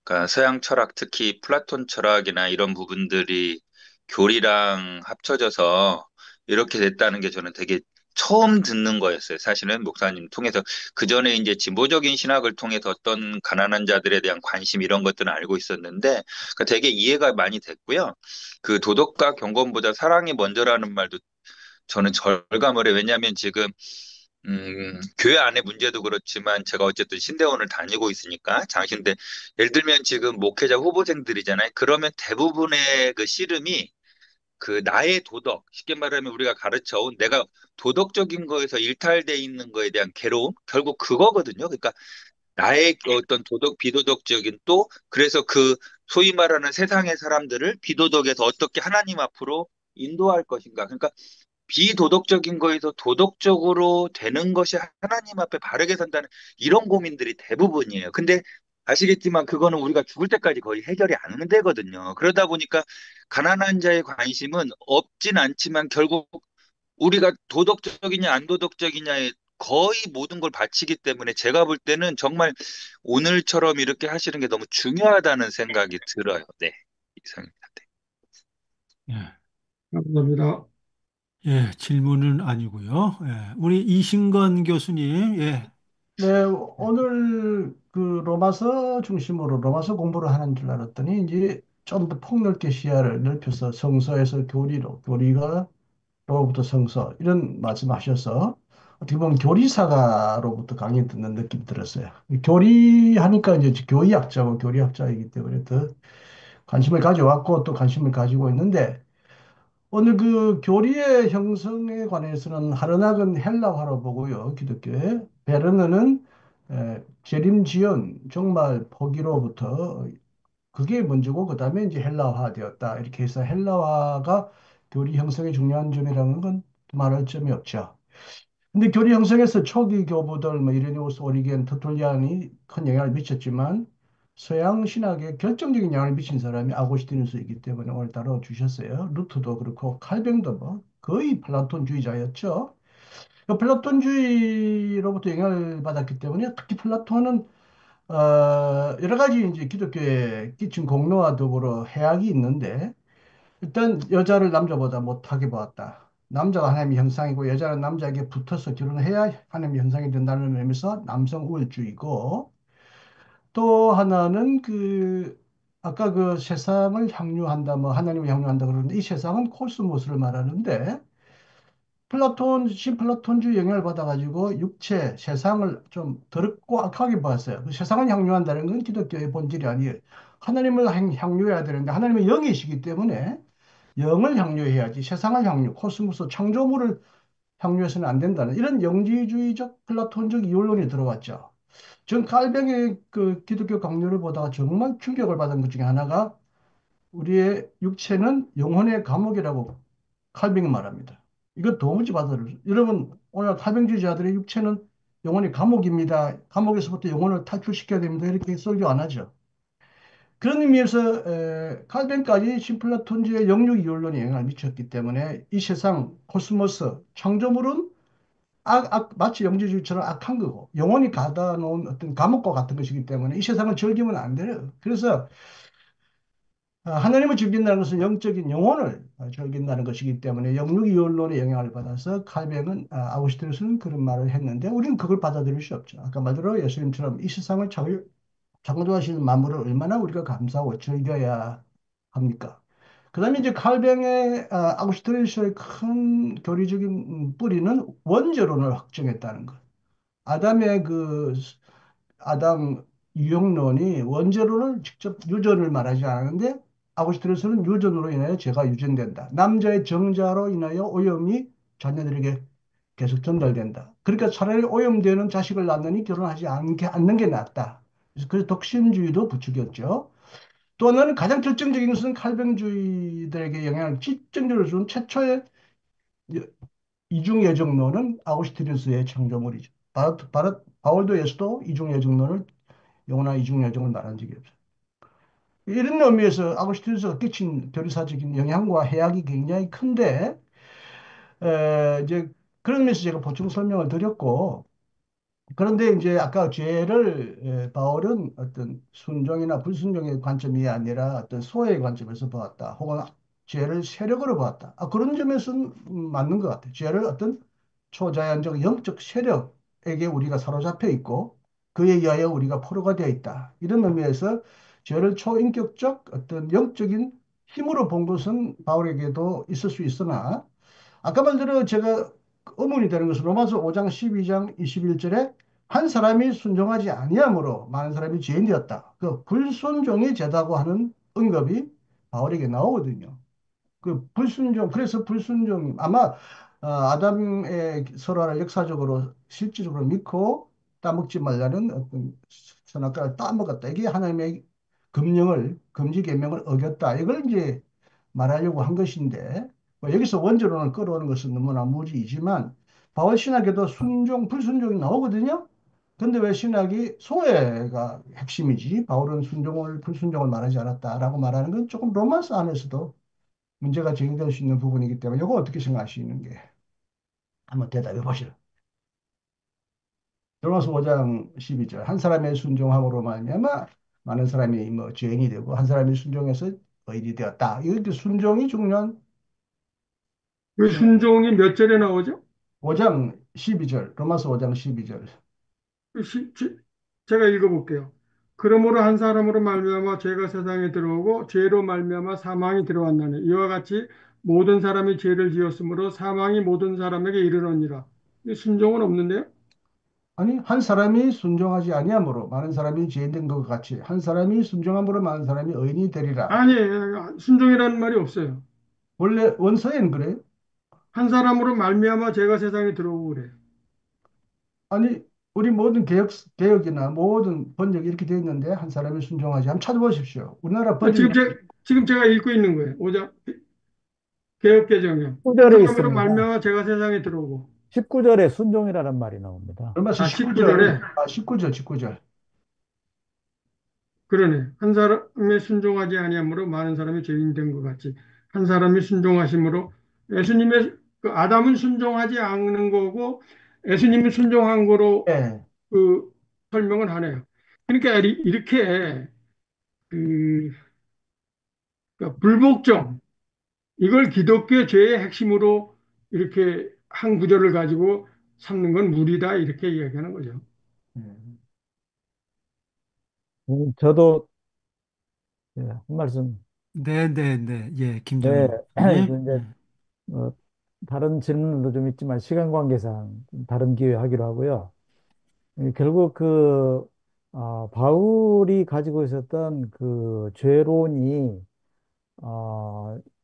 그러니까 서양 철학, 특히 플라톤 철학이나 이런 부분들이 교리랑 합쳐져서 이렇게 됐다는 게 저는 되게 처음 듣는 거였어요. 사실은 목사님 통해서 그 전에 이제 진보적인 신학을 통해서 어떤 가난한 자들에 대한 관심 이런 것들은 알고 있었는데 그러니까 되게 이해가 많이 됐고요. 그 도덕과 경건보다 사랑이 먼저라는 말도 저는 절감을 해요. 왜냐하면 지금 교회 안의 문제도 그렇지만 제가 어쨌든 신대원을 다니고 있으니까 장신대 예를 들면 지금 목회자 후보생들이잖아요. 그러면 대부분의 그 씨름이 그 나의 도덕, 쉽게 말하면 우리가 가르쳐온 내가 도덕적인 거에서 일탈돼 있는 거에 대한 괴로움, 결국 그거거든요. 그러니까 나의 어떤 도덕, 비도덕적인 또 그래서 그 소위 말하는 세상의 사람들을 비도덕에서 어떻게 하나님 앞으로 인도할 것인가. 그러니까 비도덕적인 거에서 도덕적으로 되는 것이 하나님 앞에 바르게 산다는 이런 고민들이 대부분이에요. 근데 아시겠지만 그거는 우리가 죽을 때까지 거의 해결이 안 되거든요. 그러다 보니까 가난한 자의 관심은 없진 않지만 결국 우리가 도덕적이냐 안 도덕적이냐에 거의 모든 걸 바치기 때문에 제가 볼 때는 정말 오늘처럼 이렇게 하시는 게 너무 중요하다는 생각이 들어요. 네, 이상입니다. 네. 예. 감사합니다. 예, 질문은 아니고요. 예. 우리 이신건 교수님, 예. 네, 오늘 그 로마서 중심으로 로마서 공부를 하는 줄 알았더니 이제 좀 더 폭넓게 시야를 넓혀서 성서에서 교리로, 교리가 로부터 성서 이런 말씀하셔서 어떻게 보면 교리사가로부터 강의 듣는 느낌이 들었어요. 교리하니까 이제 교의학자고 교리학자이기 때문에 더 관심을 가져왔고 또 관심을 가지고 있는데 오늘 그 교리의 형성에 관해서는 하르낙은 헬라화로 보고요. 기독교에. 베르느는 재림지연 종말 포기로부터 그게 먼저고 그다음에 이제 헬라화 되었다. 이렇게 해서 헬라화가 교리 형성의 중요한 점이라는 건 말할 점이 없죠. 근데 교리 형성에서 초기 교부들 뭐 이레니우스, 오리겐, 터툴리안이 큰 영향을 미쳤지만 서양 신학에 결정적인 영향을 미친 사람이 아고스티누스이기 때문에 오늘 다뤄주셨어요. 루트도 그렇고 칼뱅도 뭐 거의 플라톤주의자였죠. 그 플라톤주의로부터 영향을 받았기 때문에 특히 플라톤은 여러 가지 이제 기독교에 끼친 공로와 더불어 해악이 있는데 일단 여자를 남자보다 못하게 보았다. 남자가 하나님의 형상이고 여자는 남자에게 붙어서 결혼해야 하나님의 형상이 된다는 의미에서 남성 우월주의고 또 하나는 그 아까 그 세상을 향유한다 뭐 하나님을 향유한다 그러는데 이 세상은 코스모스를 말하는데 신플라톤주의 영향을 받아가지고 육체, 세상을 좀 더럽고 악하게 봤어요. 그 세상을 향유한다는 건 기독교의 본질이 아니에요. 하나님을 향유해야 되는데 하나님은 영이시기 때문에 영을 향유해야지 세상을 향유, 코스모스 창조물을 향유해서는 안 된다는 이런 영지주의적 플라톤적 이론이 들어왔죠. 전 칼뱅의 그 기독교 강요를 보다가 정말 충격을 받은 것 중에 하나가 우리의 육체는 영혼의 감옥이라고 칼뱅이 말합니다. 이거 도무지 받아들여. 여러분, 오늘 칼뱅주의자들의 육체는 영혼의 감옥입니다. 감옥에서부터 영혼을 탈출시켜야 됩니다. 이렇게 설교 안 하죠. 그런 의미에서 칼뱅까지 신플라톤주의 영육 이론에 영향을 미쳤기 때문에 이 세상 코스모스 창조물은 마치 영지주의처럼 악한 거고 영혼이 가다 놓은 어떤 감옥과 같은 것이기 때문에 이 세상을 즐기면 안 돼요. 그래서 하나님을 즐긴다는 것은 영적인 영혼을 즐긴다는 것이기 때문에 영육이언론의 영향을 받아서 칼뱅은 아우구스티누스는 그런 말을 했는데 우리는 그걸 받아들일 수 없죠. 아까 말대로 예수님처럼 이 세상을 창조하시는 만물을 얼마나 우리가 감사하고 즐겨야 합니까? 그다음에 이제 칼뱅의 아우구스티누스의 큰 교리적인 뿌리는 원죄론을 확정했다는 것. 아담의 그 아담 유형론이 원죄론을 직접 유전을 말하지 않았는데 아구스티누스는 유전으로 인하여 죄가 유전된다. 남자의 정자로 인하여 오염이 자녀들에게 계속 전달된다. 그러니까 차라리 오염되는 자식을 낳느니 결혼하지 않는 게 낫다. 그래서 독신주의도 부추겼죠. 또 하나는 가장 결정적인 것은 칼뱅주의들에게 영향을 직접적으로 준 최초의 이중예정론은 아우구스티누스의 창조물이죠. 바울도 예수도 이중예정론을 영원한 이중예정을 말한 적이 없어요. 이런 의미에서 아구스티누스가 끼친 교리사적인 영향과 해악이 굉장히 큰데 이제 그런 의미에서 제가 보충 설명을 드렸고 그런데 이제 아까 죄를 바울은 어떤 순종이나 불순종의 관점이 아니라 어떤 소의 관점에서 보았다. 혹은 죄를 세력으로 보았다. 그런 점에서는 맞는 것 같아요. 죄를 어떤 초자연적 영적 세력에게 우리가 사로잡혀 있고 그에 의하여 우리가 포로가 되어 있다. 이런 의미에서 죄를 초인격적 어떤 영적인 힘으로 본 것은 바울에게도 있을 수 있으나 아까 말대로 제가 의문이 되는 것은 로마서 5장 12장 21절에 한 사람이 순종하지 아니함으로 많은 사람이 죄인 되었다. 그 불순종이 죄다고 하는 언급이 바울에게 나오거든요. 그 불순종, 그래서 불순종, 아마 아담의 설화를 역사적으로 실질적으로 믿고 따먹지 말라는 어떤 선악과를 따먹었다. 이게 하나님의 금지 계명을 어겼다. 이걸 이제 말하려고 한 것인데 뭐 여기서 원죄론을 끌어오는 것은 너무나 무리이지만 바울 신학에도 순종, 불순종이 나오거든요. 근데 왜 신학이 소외가 핵심이지 바울은 순종을 불순종을 말하지 않았다라고 말하는 건 조금 로마서 안에서도 문제가 제기될 수 있는 부분이기 때문에 이거 어떻게 생각하시는 게 한번 대답해 보시죠. 로마서 5장 12절 한 사람의 순종함으로 말미암아 많은 사람이 뭐 죄인이 되고 한 사람이 순종해서 의인이 되었다. 이렇게 순종이 중요한 그 순종이 몇 절에 나오죠? 5장 12절 로마서 5장 12절 그 제가 읽어볼게요. 그러므로 한 사람으로 말미암아 죄가 세상에 들어오고 죄로 말미암아 사망이 들어왔나니 이와 같이 모든 사람이 죄를 지었으므로 사망이 모든 사람에게 이르느니라. 이 순종은 없는데요? 아니 한 사람이 순종하지 아니하므로 많은 사람이 죄인 된 것 같이 한 사람이 순종함으로 많은 사람이 의인이 되리라. 아니, 순종이라는 말이 없어요. 원래 원서에는 그래요? 한 사람으로 말미암아 죄가 세상에 들어오고 그래요. 아니, 우리 모든 개혁이나 모든 번역이 이렇게 되어 있는데 한 사람이 순종하지. 한번 찾아보십시오. 우리나라 아, 번역이 지금 제가 읽고 있는 거예요. 오자 개혁개정이요. 한 19절에 사람으로 있습니다. 말미암아 죄가 세상에 들어오고. 19절에 순종이라는 말이 나옵니다. 얼마서 아, 19절, 19절에. 19절. 그러네. 한 사람이 순종하지 아니하므로 많은 사람이 죄인 된 것 같이 한 사람이 순종하심으로 예수님의 그 아담은 순종하지 않는 거고 예수님이 순종한 거로 예. 그 설명을 하네요. 그러니까 이렇게 그 그러니까 불복종 이걸 기독교 죄의 핵심으로 이렇게 한 구절을 가지고 삼는 건 무리다 이렇게 이야기하는 거죠. 예. 저도 한 말씀, 네, 네, 네. 예, 네, 김정일 목사님. 그 이제 어, 다른 질문도 좀 있지만 시간 관계상 좀 다른 기회에 하기로 하고요. 결국 바울이 가지고 있었던 그 죄론이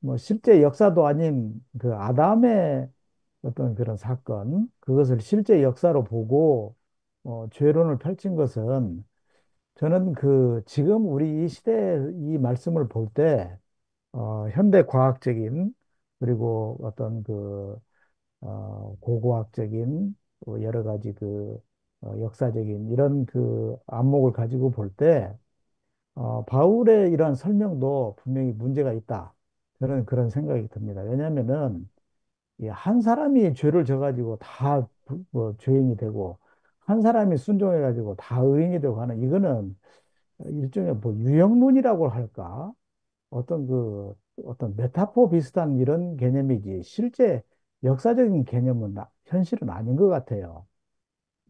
뭐 실제 역사도 아닌 그 아담의 어떤 그런 사건, 그것을 실제 역사로 보고 죄론을 펼친 것은 저는 그 지금 우리 이 시대 이 말씀을 볼 때 현대 과학적인 그리고 어떤 그 고고학적인 여러 가지 그 역사적인 이런 그 안목을 가지고 볼 때 바울의 이러한 설명도 분명히 문제가 있다. 저는 그런 생각이 듭니다. 왜냐하면은 이 한 사람이 죄를 져가지고 다 뭐 죄인이 되고 한 사람이 순종해가지고 다 의인이 되고 하는 이거는 일종의 뭐 유형론이라고 할까? 어떤 그 어떤 메타포 비슷한 이런 개념이지 실제 역사적인 개념은 현실은 아닌 것 같아요.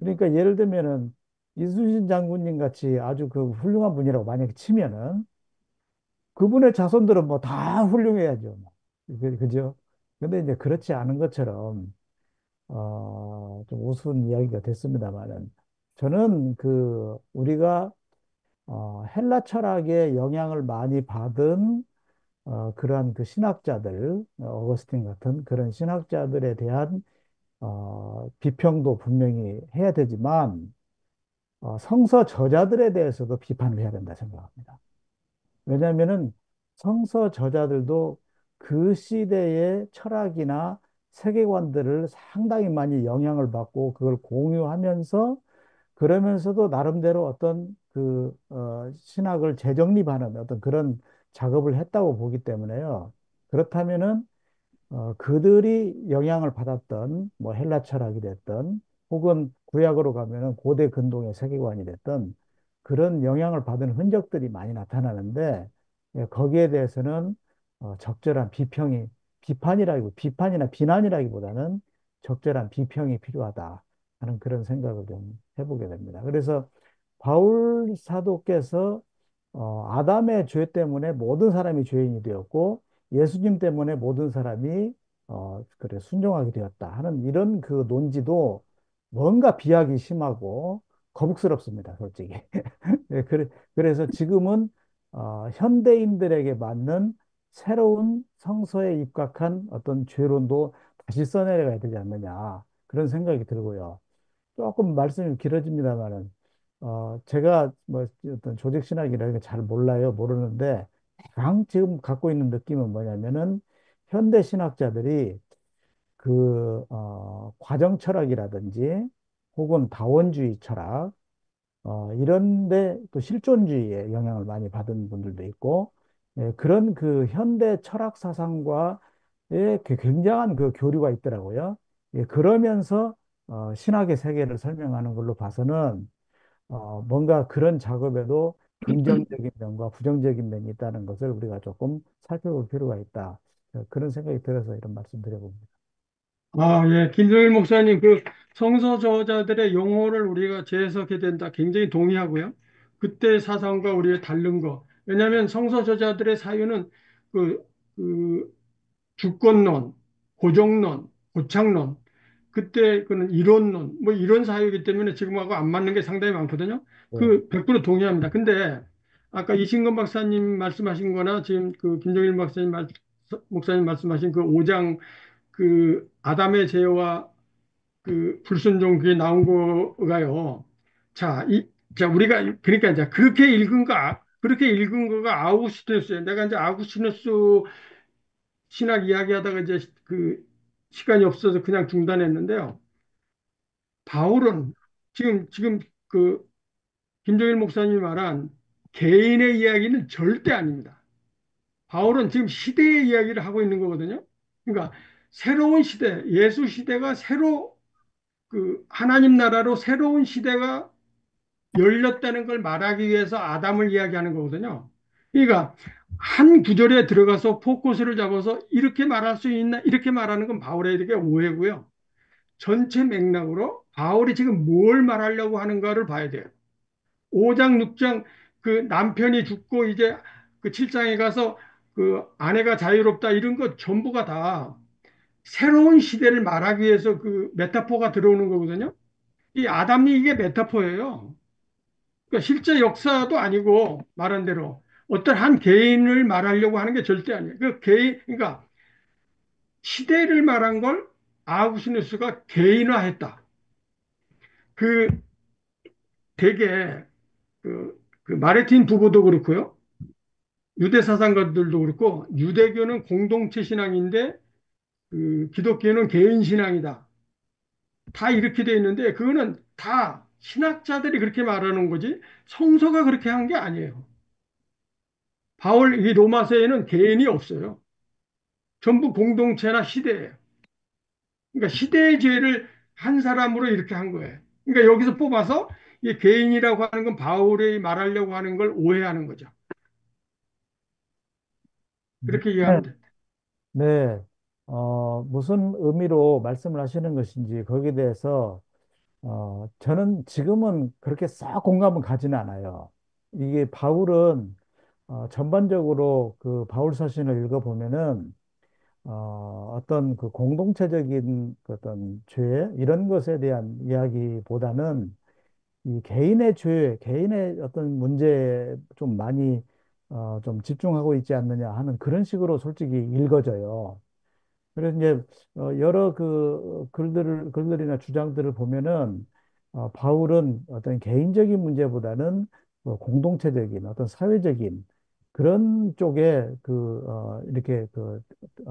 그러니까 예를 들면은 이순신 장군님 같이 아주 그 훌륭한 분이라고 만약에 치면은 그분의 자손들은 뭐 다 훌륭해야죠. 뭐. 그죠? 근데 이제 그렇지 않은 것처럼 좀 우스운 이야기가 됐습니다만은 저는 그 우리가 헬라 철학의 영향을 많이 받은 그러한 그 신학자들, 어거스틴 같은 그런 신학자들에 대한 비평도 분명히 해야 되지만 성서 저자들에 대해서도 비판을 해야 된다 생각합니다. 왜냐하면은 성서 저자들도 그 시대의 철학이나 세계관들을 상당히 많이 영향을 받고 그걸 공유하면서 그러면서도 나름대로 어떤 그 신학을 재정립하는 어떤 그런 작업을 했다고 보기 때문에요. 그렇다면은 그들이 영향을 받았던 뭐 헬라 철학이 됐던 혹은 구약으로 가면은 고대 근동의 세계관이 됐던 그런 영향을 받은 흔적들이 많이 나타나는데 거기에 대해서는 적절한 비판이나 비난이라기보다는 적절한 비평이 필요하다 하는 그런 생각을 좀 해보게 됩니다. 그래서 바울 사도께서 아담의 죄 때문에 모든 사람이 죄인이 되었고 예수님 때문에 모든 사람이 그래 순종하게 되었다 하는 이런 그 논지도 뭔가 비약이 심하고 거북스럽습니다, 솔직히. 예, 그래서 지금은 현대인들에게 맞는 새로운 성서에 입각한 어떤 죄론도 다시 써내려가야 되지 않느냐 그런 생각이 들고요. 조금 말씀이 길어집니다만은 제가 뭐 어떤 조직 신학이라는 게 잘 몰라요. 모르는데 대강 지금 갖고 있는 느낌은 뭐냐면은 현대 신학자들이 그 과정 철학이라든지 혹은 다원주의 철학 이런데 또 실존주의에 영향을 많이 받은 분들도 있고 그런 그 현대 철학 사상과의 그 굉장한 그 교류가 있더라고요. 그러면서 신학의 세계를 설명하는 걸로 봐서는 뭔가 그런 작업에도 긍정적인 면과 부정적인 면이 있다는 것을 우리가 조금 살펴볼 필요가 있다. 그런 생각이 들어서 이런 말씀 드려봅니다. 아, 예. 김정일 목사님, 그 성서 저자들의 용어를 우리가 재해석해야 된다. 굉장히 동의하고요. 그때 사상과 우리의 다른 거. 왜냐하면 성서 저자들의 사유는 그, 그 주권론, 고정론, 고착론, 그때 그는 이론론, 뭐 이런 사유이기 때문에 지금하고 안 맞는 게 상당히 많거든요. 네. 그 100% 동의합니다. 근데 아까 이신건 박사님 말씀하신 거나 지금 그 김정일 목사님 말씀하신 그 5장 그 아담의 죄와 그 불순종 그게 나온 거가요. 자, 자, 우리가 그러니까 이제 그렇게 읽은 거가 아우구스티누스예요. 내가 이제 아우구스티누스 신학 이야기하다가 이제 그 시간이 없어서 그냥 중단했는데요. 바울은 지금 그 김정일 목사님이 말한 개인의 이야기는 절대 아닙니다. 바울은 지금 시대의 이야기를 하고 있는 거거든요. 그러니까 새로운 시대, 예수 시대가 그 하나님 나라로 새로운 시대가 열렸다는 걸 말하기 위해서 아담을 이야기하는 거거든요. 그러니까 한 구절에 들어가서 포커스를 잡아서 이렇게 말할 수 있나 이렇게 말하는 건 바울에게 오해고요. 전체 맥락으로 바울이 지금 뭘 말하려고 하는가를 봐야 돼요. 5장, 6장 그 남편이 죽고 이제 그 7장에 가서 그 아내가 자유롭다 이런 것 전부가 다 새로운 시대를 말하기 위해서 그 메타포가 들어오는 거거든요. 이 아담이 이게 메타포예요. 그러니까 실제 역사도 아니고 말한 대로 어떤 한 개인을 말하려고 하는 게 절대 아니에요. 그 개인, 그러니까 시대를 말한 걸 아우슈비츠가 개인화했다. 그 되게 그 마르틴 부부도 그렇고요. 유대 사상가들도 그렇고 유대교는 공동체 신앙인데 기독교는 개인 신앙이다. 다 이렇게 돼 있는데 그거는 다 신학자들이 그렇게 말하는 거지 성서가 그렇게 한 게 아니에요. 바울 이 로마서에는 개인이 없어요. 전부 공동체나 시대예요. 그러니까 시대의 죄를 한 사람으로 이렇게 한 거예요. 그러니까 여기서 뽑아서 이 개인이라고 하는 건 바울이 말하려고 하는 걸 오해하는 거죠. 그렇게 네, 이해하면 돼. 네. 무슨 의미로 말씀을 하시는 것인지 거기에 대해서 저는 지금은 그렇게 싹 공감은 가지는 않아요. 이게 바울은 전반적으로 그 바울 서신을 읽어보면은 어떤 그 공동체적인 그 어떤 죄 이런 것에 대한 이야기보다는 이 개인의 죄, 개인의 어떤 문제에 좀 많이 좀 집중하고 있지 않느냐 하는 그런 식으로 솔직히 읽어져요. 그래서 이제 여러 그 글들이나 주장들을 보면은 바울은 어떤 개인적인 문제보다는 공동체적인 어떤 사회적인 그런 쪽에 이렇게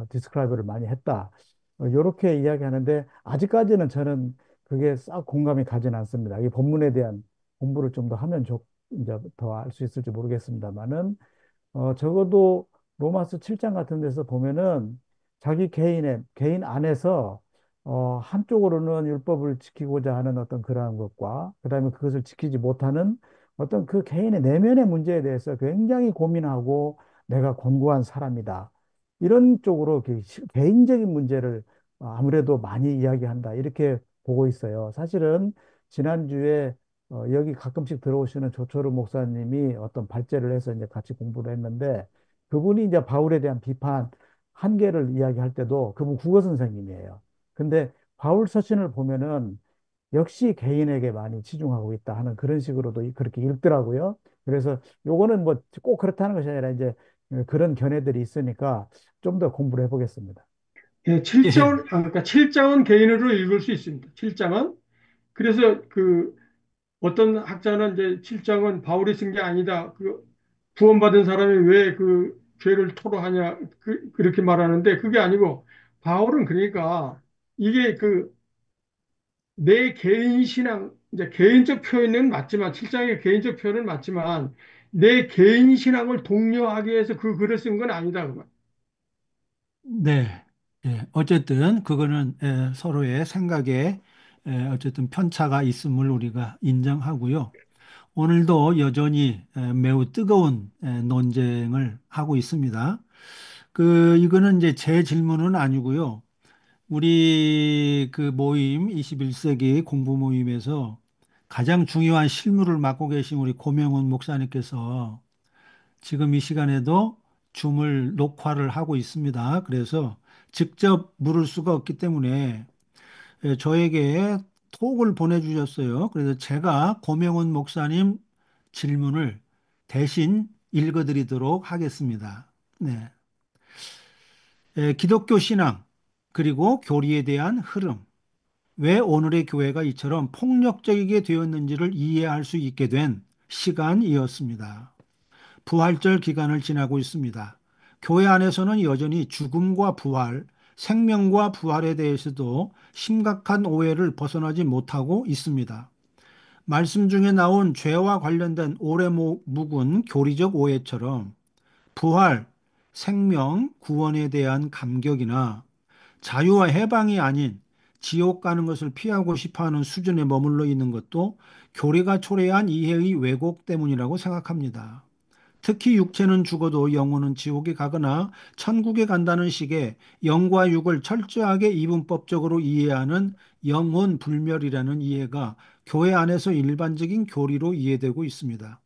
디스크라이브를 많이 했다. 이렇게 이야기하는데 아직까지는 저는 그게 싹 공감이 가진 않습니다. 이 본문에 대한 공부를 좀 더 하면 이제 더 알 수 있을지 모르겠습니다만은 적어도 로마서 7장 같은 데서 보면은 자기 개인 안에서 한쪽으로는 율법을 지키고자 하는 어떤 그러한 것과 그다음에 그것을 지키지 못하는 어떤 그 개인의 내면의 문제에 대해서 굉장히 고민하고 내가 권고한 사람이다. 이런 쪽으로 개인적인 문제를 아무래도 많이 이야기한다. 이렇게 보고 있어요. 사실은 지난주에 여기 가끔씩 들어오시는 조철우 목사님이 어떤 발제를 해서 이제 같이 공부를 했는데 그분이 이제 바울에 대한 비판 한계를 이야기할 때도 그분 국어 선생님이에요. 근데 바울 서신을 보면은 역시 개인에게 많이 치중하고 있다 하는 그런 식으로도 그렇게 읽더라고요. 그래서 요거는 뭐 꼭 그렇다는 것이 아니라 이제 그런 견해들이 있으니까 좀 더 공부를 해보겠습니다. 예, 예. 7장, 그러니까 7장은 개인으로 읽을 수 있습니다. 7장은. 그래서 어떤 학자는 이제 7장은 바울이 쓴 게 아니다. 구원받은 사람이 왜 그 죄를 토로하냐. 그렇게 말하는데 그게 아니고 바울은 그러니까 이게 내 개인 신앙, 이제 개인적 표현은 맞지만, 7장의 개인적 표현은 맞지만, 내 개인 신앙을 독려하기 위해서 그 글을 쓴 건 아니다. 그 말. 네. 예. 어쨌든 그거는 서로의 생각에 어쨌든 편차가 있음을 우리가 인정하고요. 오늘도 여전히 매우 뜨거운 논쟁을 하고 있습니다. 이거는 이제 제 질문은 아니고요. 우리 그 모임 21세기 공부 모임에서 가장 중요한 실무를 맡고 계신 우리 고명훈 목사님께서 지금 이 시간에도 줌을 녹화를 하고 있습니다. 그래서 직접 물을 수가 없기 때문에 저에게 톡을 보내주셨어요. 그래서 제가 고명훈 목사님 질문을 대신 읽어드리도록 하겠습니다. 네. 기독교 신앙 그리고 교리에 대한 흐름. 왜 오늘의 교회가 이처럼 폭력적이게 되었는지를 이해할 수 있게 된 시간이었습니다. 부활절 기간을 지나고 있습니다. 교회 안에서는 여전히 죽음과 부활, 생명과 부활에 대해서도 심각한 오해를 벗어나지 못하고 있습니다. 말씀 중에 나온 죄와 관련된 오래 묵은 교리적 오해처럼 부활, 생명, 구원에 대한 감격이나 자유와 해방이 아닌 지옥 가는 것을 피하고 싶어 하는 수준에 머물러 있는 것도 교리가 초래한 이해의 왜곡 때문이라고 생각합니다. 특히 육체는 죽어도 영혼은 지옥에 가거나 천국에 간다는 식의 영과 육을 철저하게 이분법적으로 이해하는 영혼 불멸이라는 이해가 교회 안에서 일반적인 교리로 이해되고 있습니다.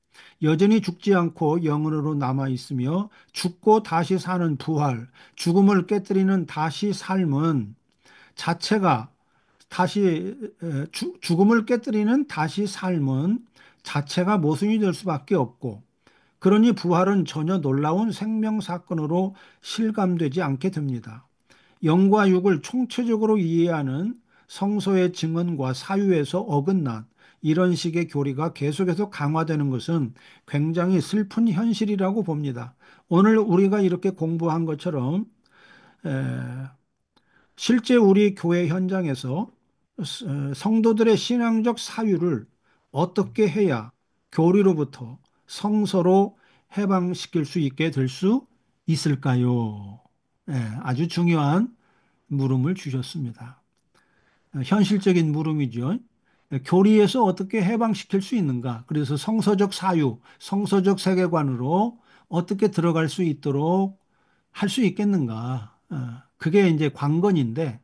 여전히 죽지 않고 영혼으로 남아 있으며 죽고 다시 사는 부활, 죽음을 깨뜨리는 다시 삶은 자체가 죽음을 깨뜨리는 다시 삶은 자체가 모순이 될 수밖에 없고, 그러니 부활은 전혀 놀라운 생명 사건으로 실감되지 않게 됩니다. 영과 육을 총체적으로 이해하는 성서의 증언과 사유에서 어긋난 이런 식의 교리가 계속해서 강화되는 것은 굉장히 슬픈 현실이라고 봅니다. 오늘 우리가 이렇게 공부한 것처럼 실제 우리 교회 현장에서 성도들의 신앙적 사유를 어떻게 해야 교리로부터 성서로 해방시킬 수 있게 될 수 있을까요? 예, 아주 중요한 물음을 주셨습니다. 현실적인 물음이죠. 교리에서 어떻게 해방시킬 수 있는가? 그래서 성서적 사유, 성서적 세계관으로 어떻게 들어갈 수 있도록 할 수 있겠는가? 그게 이제 관건인데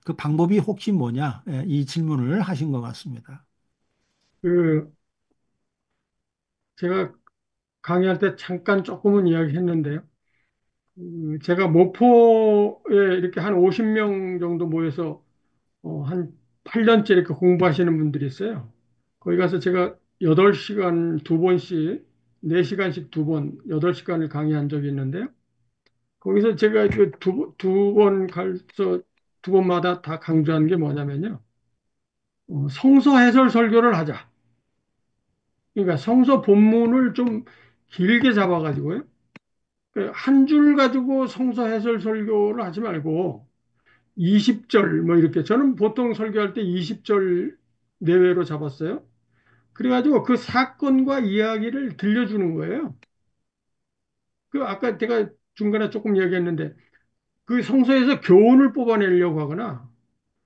그 방법이 혹시 뭐냐? 이 질문을 하신 것 같습니다. 그 제가 강의할 때 잠깐 조금은 이야기했는데요. 제가 모포에 이렇게 한 50명 정도 모여서 한 8년째 이렇게 공부하시는 분들이 있어요. 거기 가서 제가 8시간 두 번씩, 4시간씩 두 번, 8시간을 강의한 적이 있는데요. 거기서 제가 두 번 가서 두 번마다 다 강조한 게 뭐냐면요. 성서 해설 설교를 하자. 그러니까 성서 본문을 좀 길게 잡아가지고요. 한 줄 가지고 성서 해설 설교를 하지 말고 20절 뭐 이렇게 저는 보통 설교할 때 20절 내외로 잡았어요. 그래가지고 그 사건과 이야기를 들려주는 거예요. 그 아까 제가 중간에 조금 얘기했는데 그 성서에서 교훈을 뽑아내려고 하거나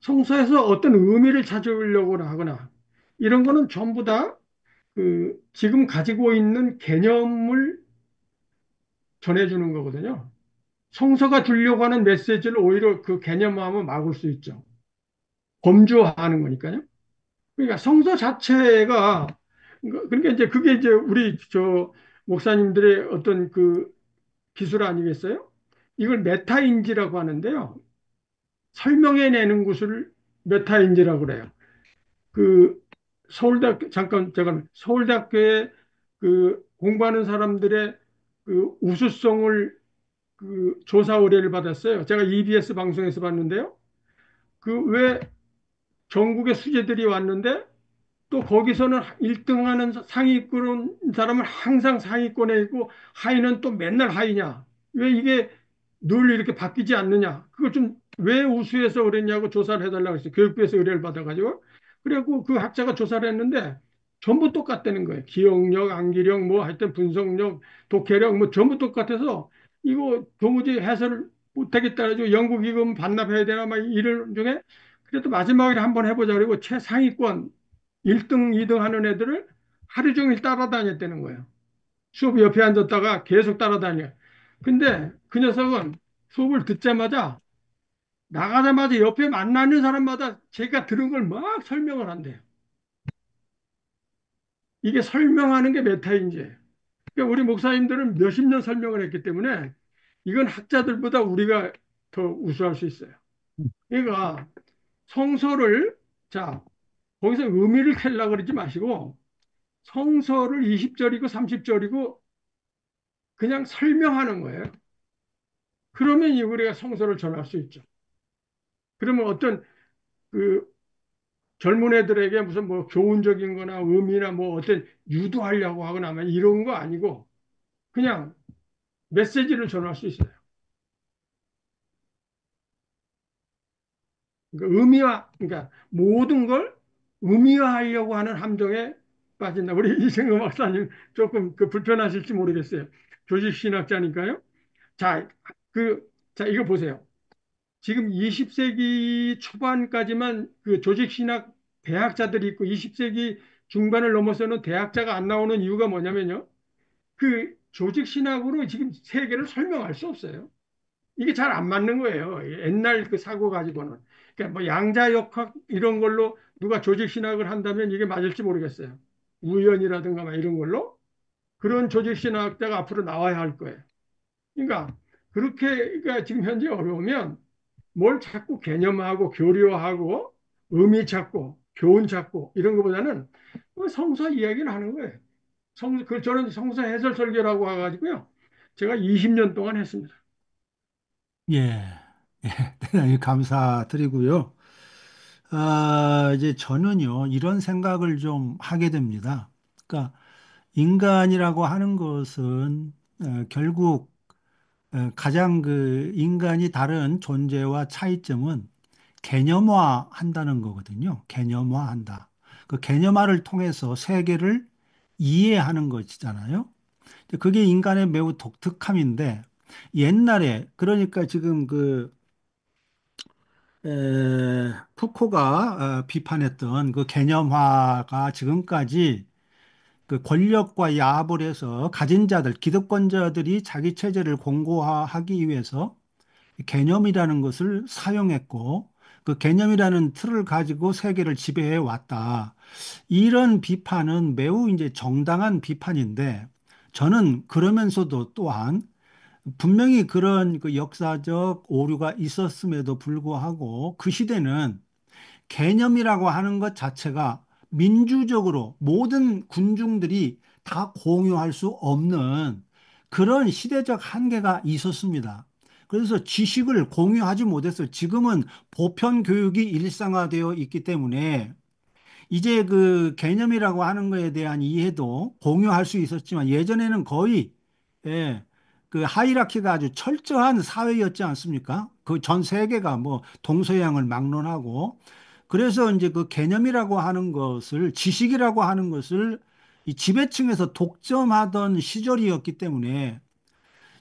성서에서 어떤 의미를 찾으려고 하거나 이런 거는 전부 다 그 지금 가지고 있는 개념을 전해주는 거거든요. 성서가 주려고 하는 메시지를 오히려 그 개념화하면 막을 수 있죠. 범주화하는 거니까요. 그러니까 성서 자체가 그러니까 이제 그게 이제 우리 저 목사님들의 어떤 그 기술 아니겠어요? 이걸 메타인지라고 하는데요. 설명해내는 것을 메타인지라고 그래요. 그 서울대학교 잠깐 제가 서울대학교에 그 공부하는 사람들의 그 우수성을 그 조사 의뢰를 받았어요. 제가 EBS 방송에서 봤는데요. 그 왜 전국의 수재들이 왔는데 또 거기서는 1등 하는 상위권 사람은 항상 상위권에 있고 하위는 또 맨날 하위냐. 왜 이게 늘 이렇게 바뀌지 않느냐. 그걸 좀 왜 우수해서 그랬냐고 조사를 해달라고 했어요. 교육부에서 의뢰를 받아가지고. 그래갖고 그 학자가 조사를 했는데 전부 똑같다는 거예요. 기억력, 암기력, 뭐 하여튼 분석력, 독해력 뭐 전부 똑같아서 이거 도무지 해설을 못하겠다. 그래가지고 연구기금 반납해야 되나 막 이런 중에 그래도 마지막에 한번 해보자. 그리고 최상위권 1등, 2등 하는 애들을 하루 종일 따라다녔다는 거예요. 수업 옆에 앉았다가 계속 따라다녀요. 근데 그 녀석은 수업을 듣자마자 나가자마자 옆에 만나는 사람마다 제가 들은 걸 막 설명을 한대요. 이게 설명하는 게 메타인지예요. 그러니까 우리 목사님들은 몇십 년 설명을 했기 때문에 이건 학자들보다 우리가 더 우수할 수 있어요. 그러니까 성서를 자 거기서 의미를 캐려고 그러지 마시고 성서를 20절이고 30절이고 그냥 설명하는 거예요. 그러면 우리가 성서를 전할 수 있죠. 그러면 어떤 그 젊은 애들에게 무슨 뭐 교훈적인 거나 의미나 뭐 어떤 유도하려고 하거나 뭐 이런 거 아니고 그냥 메시지를 전할 수 있어요. 그러니까 그러니까 모든 걸 의미화하려고 하는 함정에 빠진다. 우리 이승우 박사님 조금 그 불편하실지 모르겠어요. 조직신학자니까요. 자, 자, 이거 보세요. 지금 20세기 초반까지만 그 조직신학 대학자들이 있고 20세기 중반을 넘어서는 대학자가 안 나오는 이유가 뭐냐면요. 그 조직신학으로 지금 세계를 설명할 수 없어요. 이게 잘 안 맞는 거예요. 옛날 그 사고 가지고는. 그러니까 뭐 양자역학 이런 걸로 누가 조직신학을 한다면 이게 맞을지 모르겠어요. 우연이라든가 막 이런 걸로. 그런 조직신학자가 앞으로 나와야 할 거예요. 그러니까 그렇게 그러니까 지금 현재 어려우면 뭘 자꾸 개념화하고 교류화하고 의미 찾고 교훈 찾고 이런 것보다는 성서 이야기를 하는 거예요. 저는 성서 해설 설교라고 해가지고요. 제가 20년 동안 했습니다. 예, 예, 대단히 감사드리고요. 이제 저는요, 이런 생각을 좀 하게 됩니다. 그러니까 인간이라고 하는 것은 결국 가장 그 인간이 다른 존재와 차이점은 개념화 한다는 거거든요. 개념화 한다. 그 개념화를 통해서 세계를 이해하는 것이잖아요. 그게 인간의 매우 독특함인데 옛날에 그러니까 지금 푸코가 비판했던 그 개념화가 지금까지 그 권력과 야합을 해서 가진 자들, 기득권자들이 자기 체제를 공고화하기 위해서 개념이라는 것을 사용했고 그 개념이라는 틀을 가지고 세계를 지배해 왔다. 이런 비판은 매우 이제 정당한 비판인데 저는 그러면서도 또한 분명히 그런 그 역사적 오류가 있었음에도 불구하고 그 시대는 개념이라고 하는 것 자체가 민주적으로 모든 군중들이 다 공유할 수 없는 그런 시대적 한계가 있었습니다. 그래서 지식을 공유하지 못했어요. 지금은 보편 교육이 일상화되어 있기 때문에 이제 그 개념이라고 하는 거에 대한 이해도 공유할 수 있었지만 예전에는 거의 예, 그 하이라키가 아주 철저한 사회였지 않습니까? 그 전 세계가 뭐 동서양을 막론하고 그래서 이제 그 개념이라고 하는 것을 지식이라고 하는 것을 이 지배층에서 독점하던 시절이었기 때문에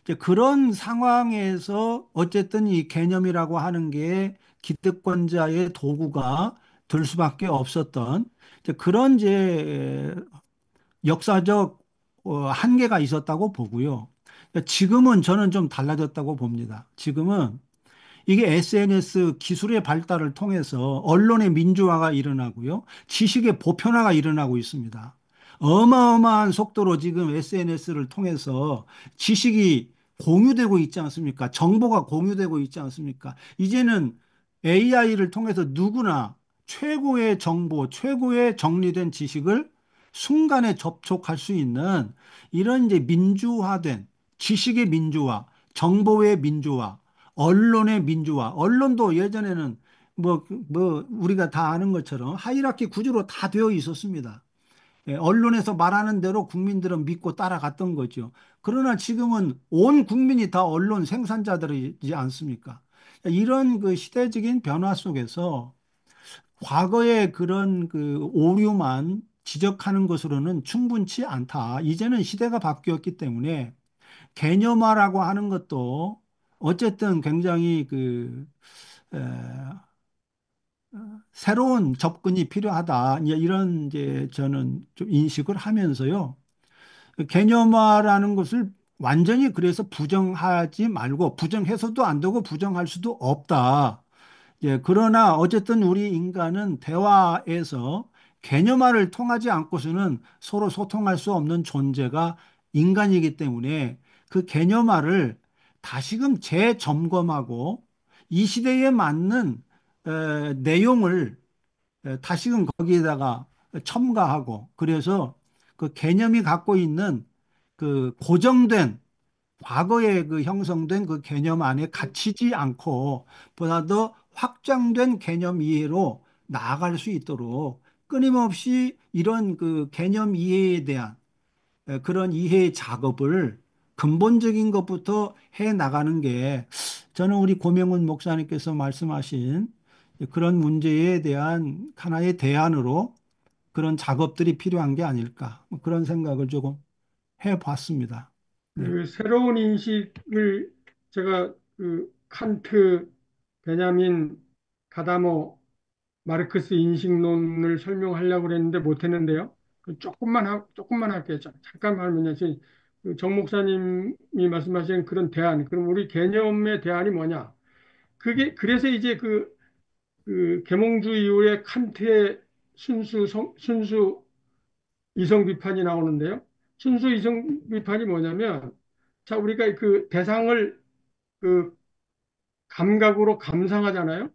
이제 그런 상황에서 어쨌든 이 개념이라고 하는 게 기득권자의 도구가 될 수밖에 없었던 이제 그런 이제 역사적 한계가 있었다고 보고요. 지금은 저는 좀 달라졌다고 봅니다. 지금은 이게 SNS 기술의 발달을 통해서 언론의 민주화가 일어나고요. 지식의 보편화가 일어나고 있습니다. 어마어마한 속도로 지금 SNS를 통해서 지식이 공유되고 있지 않습니까? 정보가 공유되고 있지 않습니까? 이제는 AI를 통해서 누구나 최고의 정보, 최고의 정리된 지식을 순간에 접촉할 수 있는 이런 이제 민주화된 지식의 민주화, 정보의 민주화, 언론의 민주화, 언론도 예전에는 우리가 다 아는 것처럼 하이라키 구조로 다 되어 있었습니다. 예, 언론에서 말하는 대로 국민들은 믿고 따라갔던 거죠. 그러나 지금은 온 국민이 다 언론 생산자들이지 않습니까? 이런 그 시대적인 변화 속에서 과거의 그런 그 오류만 지적하는 것으로는 충분치 않다. 이제는 시대가 바뀌었기 때문에 개념화라고 하는 것도 어쨌든 굉장히 에, 새로운 접근이 필요하다. 이제 이런 이제 저는 좀 인식을 하면서요. 개념화라는 것을 완전히 그래서 부정하지 말고 부정해서도 안 되고 부정할 수도 없다. 예, 그러나 어쨌든 우리 인간은 대화에서 개념화를 통하지 않고서는 서로 소통할 수 없는 존재가 인간이기 때문에 그 개념화를 다시금 재점검하고 이 시대에 맞는 내용을 다시금 거기에다가 첨가하고 그래서 그 개념이 갖고 있는 그 고정된 과거에 그 형성된 그 개념 안에 갇히지 않고 보다 더 확장된 개념 이해로 나아갈 수 있도록 끊임없이 이런 그 개념 이해에 대한 그런 이해 작업을 근본적인 것부터 해 나가는 게 저는 우리 고명훈 목사님께서 말씀하신 그런 문제에 대한 하나의 대안으로 그런 작업들이 필요한 게 아닐까 뭐 그런 생각을 조금 해 봤습니다. 네. 그 새로운 인식을 제가 그 칸트, 베냐민, 가다모, 마르크스 인식론을 설명하려고 그랬는데 못했는데요. 조금만 할게요. 잠깐만 하면요. 정 목사님이 말씀하신 그런 대안, 그럼 우리 개념의 대안이 뭐냐? 그래서 이제 그 계몽주의 이후에 칸트의 순수 이성 비판이 나오는데요. 순수 이성 비판이 뭐냐면, 자, 우리가 그 대상을 그 감각으로 감상하잖아요.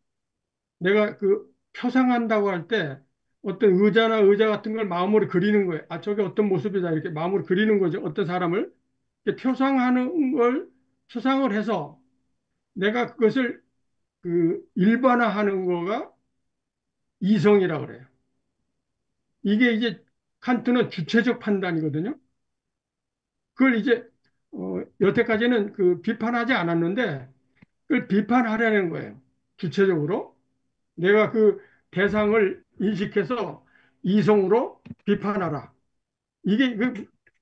내가 그 표상한다고 할 때 어떤 의자나 의자 같은 걸 마음으로 그리는 거예요. 아, 저게 어떤 모습이다. 이렇게 마음으로 그리는 거죠. 어떤 사람을. 이렇게 표상하는 걸, 표상을 해서 내가 그것을 일반화하는 거가 이성이라고 그래요. 이게 이제 칸트는 주체적 판단이거든요. 그걸 이제, 여태까지는 비판하지 않았는데, 그걸 비판하려는 거예요. 주체적으로. 내가 그 대상을 인식해서 이성으로 비판하라. 이게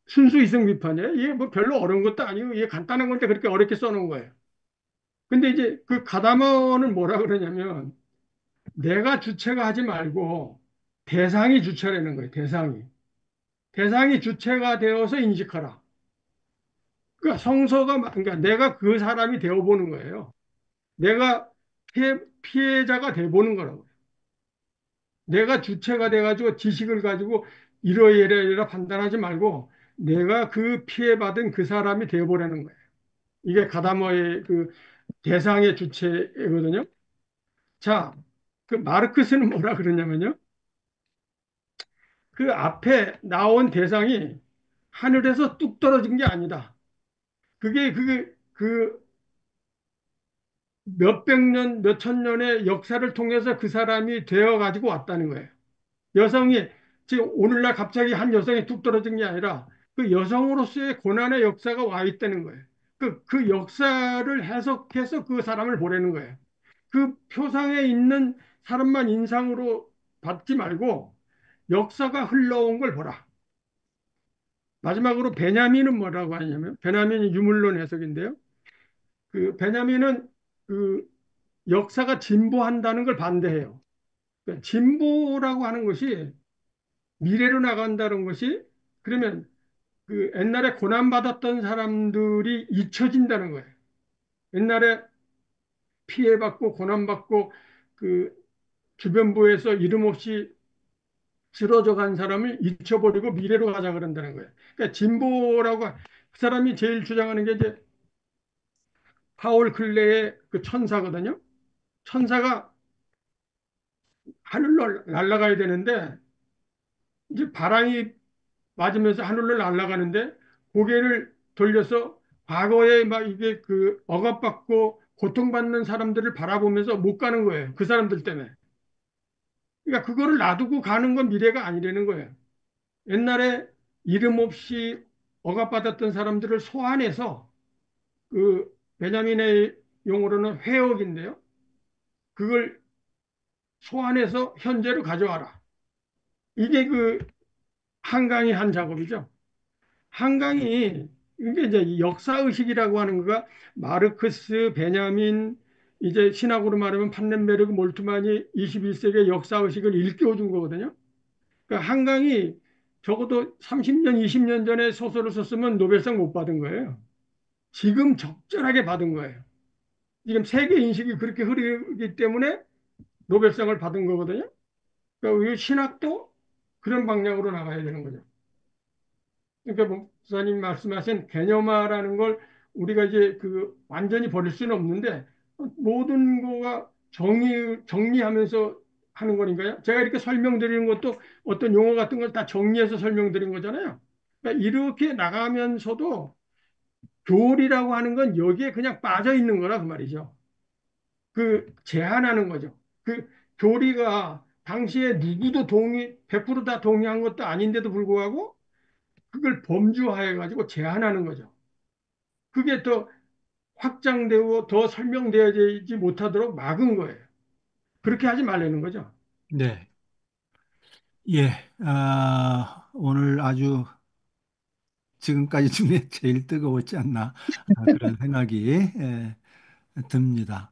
순수 이성 비판이에요. 이게 뭐 별로 어려운 것도 아니고 이게 간단한 건데 그렇게 어렵게 써놓은 거예요. 근데 이제 그 가다머는 뭐라 그러냐면 내가 주체가 하지 말고 대상이 주체라는 거예요. 대상이. 대상이 주체가 되어서 인식하라. 그러니까 그러니까 내가 그 사람이 되어보는 거예요. 내가 피해자가 되어보는 거라고. 내가 주체가 돼가지고 지식을 가지고 이러이러이러 판단하지 말고 내가 그 피해받은 그 사람이 되어보라는 거예요. 이게 가다머의 대상의 주체거든요. 자, 마르크스는 뭐라 그러냐면요. 그 앞에 나온 대상이 하늘에서 뚝 떨어진 게 아니다. 그게 몇백 년, 몇천 년의 역사를 통해서 그 사람이 되어 가지고 왔다는 거예요. 여성이 지금 오늘날 갑자기 한 여성이 뚝 떨어진 게 아니라 그 여성으로서의 고난의 역사가 와 있다는 거예요. 그 역사를 해석해서 그 사람을 보내는 거예요. 그 표상에 있는 사람만 인상으로 받지 말고 역사가 흘러온 걸 보라. 마지막으로 베냐민은 뭐라고 하냐면 베냐민이 유물론 해석인데요. 베냐민은 그 역사가 진보한다는 걸 반대해요. 그러니까 진보라고 하는 것이 미래로 나간다는 것이 그러면 옛날에 고난받았던 사람들이 잊혀진다는 거예요. 옛날에 피해받고 고난받고 그 주변부에서 이름 없이 쓰러져 간 사람을 잊혀버리고 미래로 가자 그런다는 거예요. 그러니까 그 사람이 제일 주장하는 게 이제 파울 클레의 그 천사거든요. 천사가 하늘로 날아가야 되는데 이제 바람이 맞으면서 하늘로 날아가는데 고개를 돌려서 과거에 막 이게 억압받고 고통받는 사람들을 바라보면서 못 가는 거예요. 그 사람들 때문에. 그러니까 그거를 놔두고 가는 건 미래가 아니라는 거예요. 옛날에 이름 없이 억압받았던 사람들을 소환해서 베냐민의 용어로는 회역인데요. 그걸 소환해서 현재로 가져와라. 이게 한강이 한 작업이죠. 한강이 이게 이제 역사의식이라고 하는 거가 마르크스, 베냐민, 이제 신학으로 말하면 판넨베르그, 몰트만이 21세기의 역사의식을 일깨워 준 거거든요. 그러니까 한강이 적어도 30년, 20년 전에 소설을 썼으면 노벨상 못 받은 거예요. 지금 적절하게 받은 거예요. 지금 세계 인식이 그렇게 흐르기 때문에 노벨상을 받은 거거든요. 그러니까 이 신학도 그런 방향으로 나가야 되는 거죠. 그러니까 목사님 말씀하신 개념화라는 걸 우리가 이제 완전히 버릴 수는 없는데 모든 거가 정리하면서 하는 거니까요. 제가 이렇게 설명드리는 것도 어떤 용어 같은 걸 다 정리해서 설명드린 거잖아요. 그러니까 이렇게 나가면서도 교리라고 하는 건 여기에 그냥 빠져 있는 거라 그 말이죠. 제한하는 거죠. 교리가 당시에 누구도 100%다 동의한 것도 아닌데도 불구하고 그걸 범주화해 가지고 제한하는 거죠. 그게 더 확장되고 더 설명되어지지 못하도록 막은 거예요. 그렇게 하지 말라는 거죠. 네. 예. 오늘 아주 지금까지 중에 제일 뜨거웠지 않나 그런 생각이 듭니다.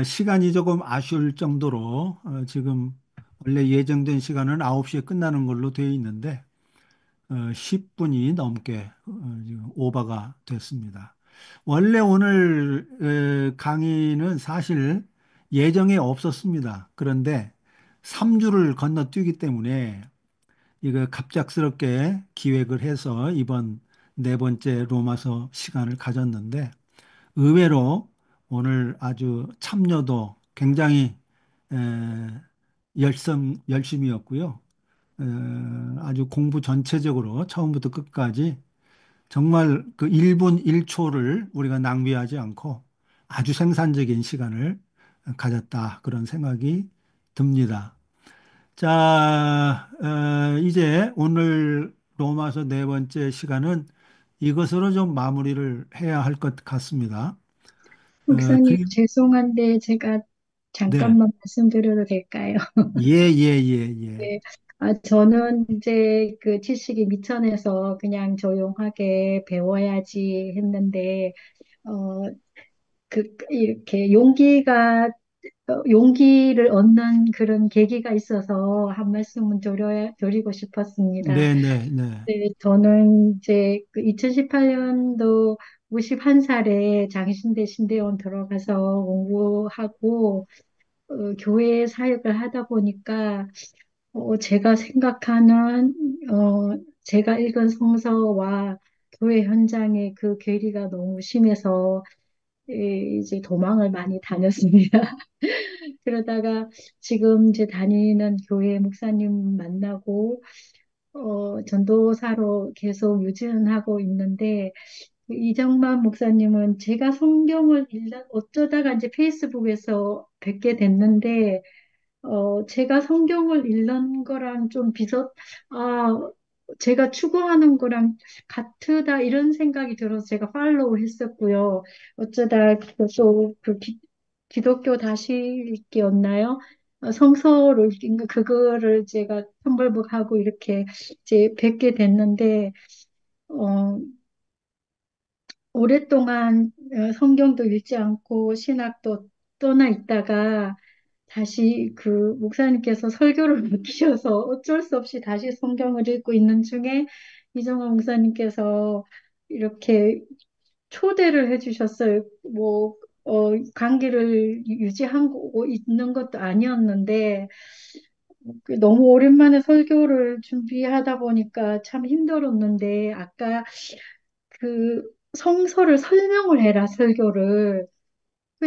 시간이 조금 아쉬울 정도로 지금 원래 예정된 시간은 9시에 끝나는 걸로 되어 있는데 10분이 넘게 지금 오버가 됐습니다. 원래 오늘 강의는 사실 예정에 없었습니다. 그런데 3주를 건너뛰기 때문에 이거 갑작스럽게 기획을 해서 이번 네 번째 로마서 시간을 가졌는데 의외로 오늘 아주 참여도 굉장히 열심이었고요. 아주 공부 전체적으로 처음부터 끝까지 정말 그 1분 1초를 우리가 낭비하지 않고 아주 생산적인 시간을 가졌다. 그런 생각이 듭니다. 자, 이제 오늘 로마서 네 번째 시간은 이것으로 좀 마무리를 해야 할 것 같습니다. 목사님, 그, 죄송한데 제가 네. 잠깐만 말씀드려도 될까요? 예, 예, 예, 예. 네. 저는 이제 그 지식이 미천해서 그냥 조용하게 배워야지 했는데, 어, 이렇게 용기를 얻는 그런 계기가 있어서 한 말씀은 드리고 싶었습니다. 네, 네, 네. 네, 저는 이제 그 2018년도 51살에 장신대 신대원 들어가서 공부하고 교회 사역을 하다 보니까 제가 생각하는 제가 읽은 성서와 교회 현장의 그 괴리가 너무 심해서 이제 도망을 많이 다녔습니다. 그러다가 지금 이제 다니는 교회 목사님 만나고 전도사로 계속 유지하고 있는데 이정만 목사님은 제가 성경을 어쩌다가 이제 페이스북에서 뵙게 됐는데 제가 성경을 읽는 거랑 좀 아, 제가 추구하는 거랑 같으다 이런 생각이 들어서 제가 팔로우 했었고요. 어쩌다 또그 기독교 다시 읽기였나요? 성서를 읽은 그거를 제가 텀블북하고 이렇게 이제 뵙게 됐는데, 어, 오랫동안 성경도 읽지 않고 신학도 떠나 있다가 다시 그 목사님께서 설교를 맡기셔서 어쩔 수 없이 다시 성경을 읽고 있는 중에 이정호 목사님께서 이렇게 초대를 해주셨어요. 뭐, 관계를 유지하고 있는 것도 아니었는데, 너무 오랜만에 설교를 준비하다 보니까 참 힘들었는데, 아까 그 성서를 설명을 해라, 설교를.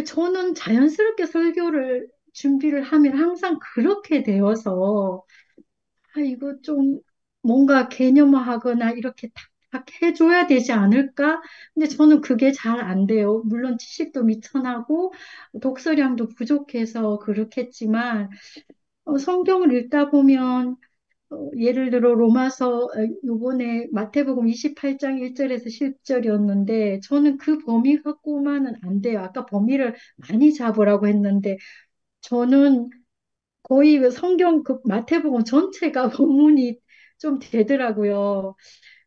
저는 자연스럽게 설교를 준비를 하면 항상 그렇게 되어서, 이거 좀 뭔가 개념화하거나 이렇게 탁탁 해줘야 되지 않을까? 근데 저는 그게 잘 안 돼요. 물론 지식도 미천하고 독서량도 부족해서 그렇겠지만, 성경을 읽다 보면 예를 들어 로마서 요번에 마태복음 28장 1절에서 10절이었는데 저는 그 범위 갖고만은 안 돼요. 아까 범위를 많이 잡으라고 했는데 저는 거의 그 성경 그 마태복음 전체가 본문이 좀 되더라고요.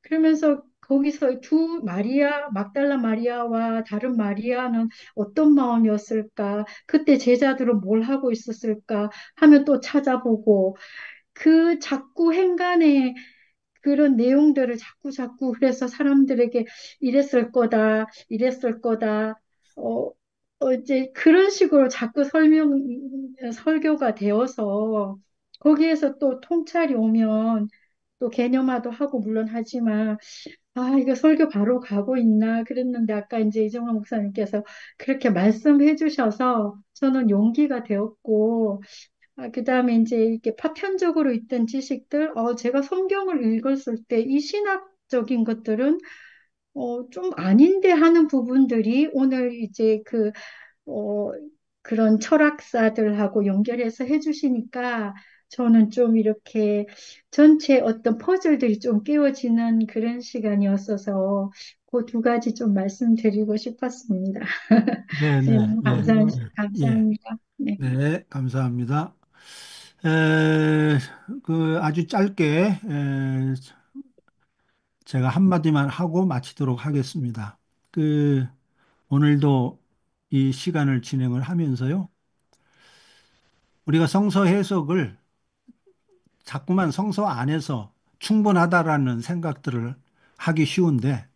그러면서 거기서 두 마리아, mag달라 마리아와 다른 마리아는 어떤 마음이었을까? 그때 제자들은 뭘 하고 있었을까? 하면 또 찾아보고 그 자꾸 행간에 그런 내용들을 자꾸 자꾸 그래서 사람들에게 이랬을 거다, 이랬을 거다, 어, 이제 그런 식으로 자꾸 설교가 되어서 거기에서 또 통찰이 오면 또 개념화도 하고 물론 하지만 이거 설교 바로 가고 있나 그랬는데 아까 이제 이정환 목사님께서 그렇게 말씀해 주셔서 저는 용기가 되었고 그다음에 이제 이렇게 파편적으로 있던 지식들, 제가 성경을 읽었을 때 이 신학적인 것들은 좀 아닌데 하는 부분들이 오늘 이제 어, 그런 철학사들하고 연결해서 해주시니까 저는 좀 이렇게 전체 어떤 퍼즐들이 좀 깨워지는 그런 시간이었어서 그 두 가지 좀 말씀드리고 싶었습니다. 네, 네, 네, 예, 예, 감사합니다. 네. 네, 감사합니다. 아주 짧게, 제가 한마디만 하고 마치도록 하겠습니다. 오늘도 이 시간을 진행을 하면서요. 우리가 성서 해석을 자꾸만 성서 안에서 충분하다라는 생각들을 하기 쉬운데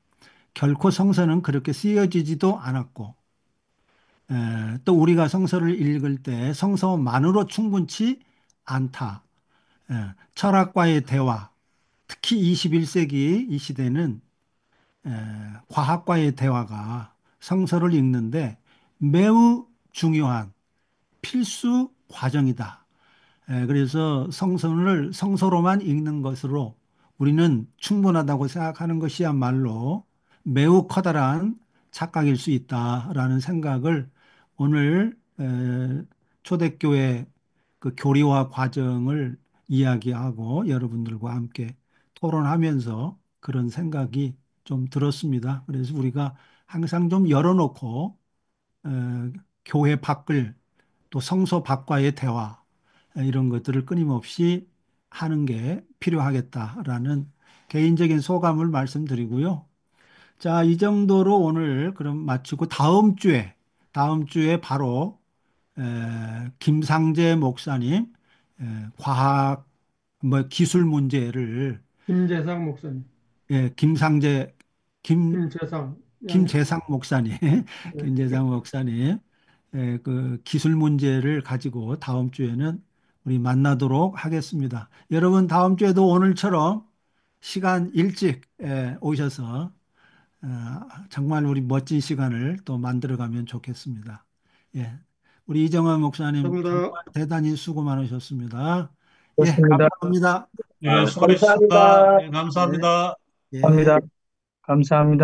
결코 성서는 그렇게 쓰여지지도 않았고 또 우리가 성서를 읽을 때 성서만으로 충분치 않다. 철학과의 대화, 특히 21세기 이 시대는 과학과의 대화가 성서를 읽는데 매우 중요한 필수 과정이다. 그래서 성서를 성서로만 읽는 것으로 우리는 충분하다고 생각하는 것이야말로 매우 커다란 착각일 수 있다라는 생각을 오늘 초대교회 그 교리와 과정을 이야기하고 여러분들과 함께 토론하면서 그런 생각이 좀 들었습니다. 그래서 우리가 항상 좀 열어놓고 교회 밖을 또 성서 밖과의 대화 이런 것들을 끊임없이 하는 게 필요하겠다라는 개인적인 소감을 말씀드리고요. 자, 이 정도로 오늘 그럼 마치고 다음 주에 바로 김상재 목사님 과학 뭐 기술 문제를 김재상 목사님, 김상재 김 김재상, 예, 김재상 목사님 네. 김재상 목사님 그 기술 문제를 가지고 다음 주에는 우리 만나도록 하겠습니다. 여러분 다음 주에도 오늘처럼 시간 일찍 오셔서 정말 우리 멋진 시간을 또 만들어가면 좋겠습니다. 예, 우리 이정환 목사님 정말 감사합니다. 대단히 수고 많으셨습니다. 예, 좋습니다. 감사합니다. 네, 수고하셨습니다. 감사합니다. 네, 예, 감사합니다. 예. 감사합니다. 감사합니다.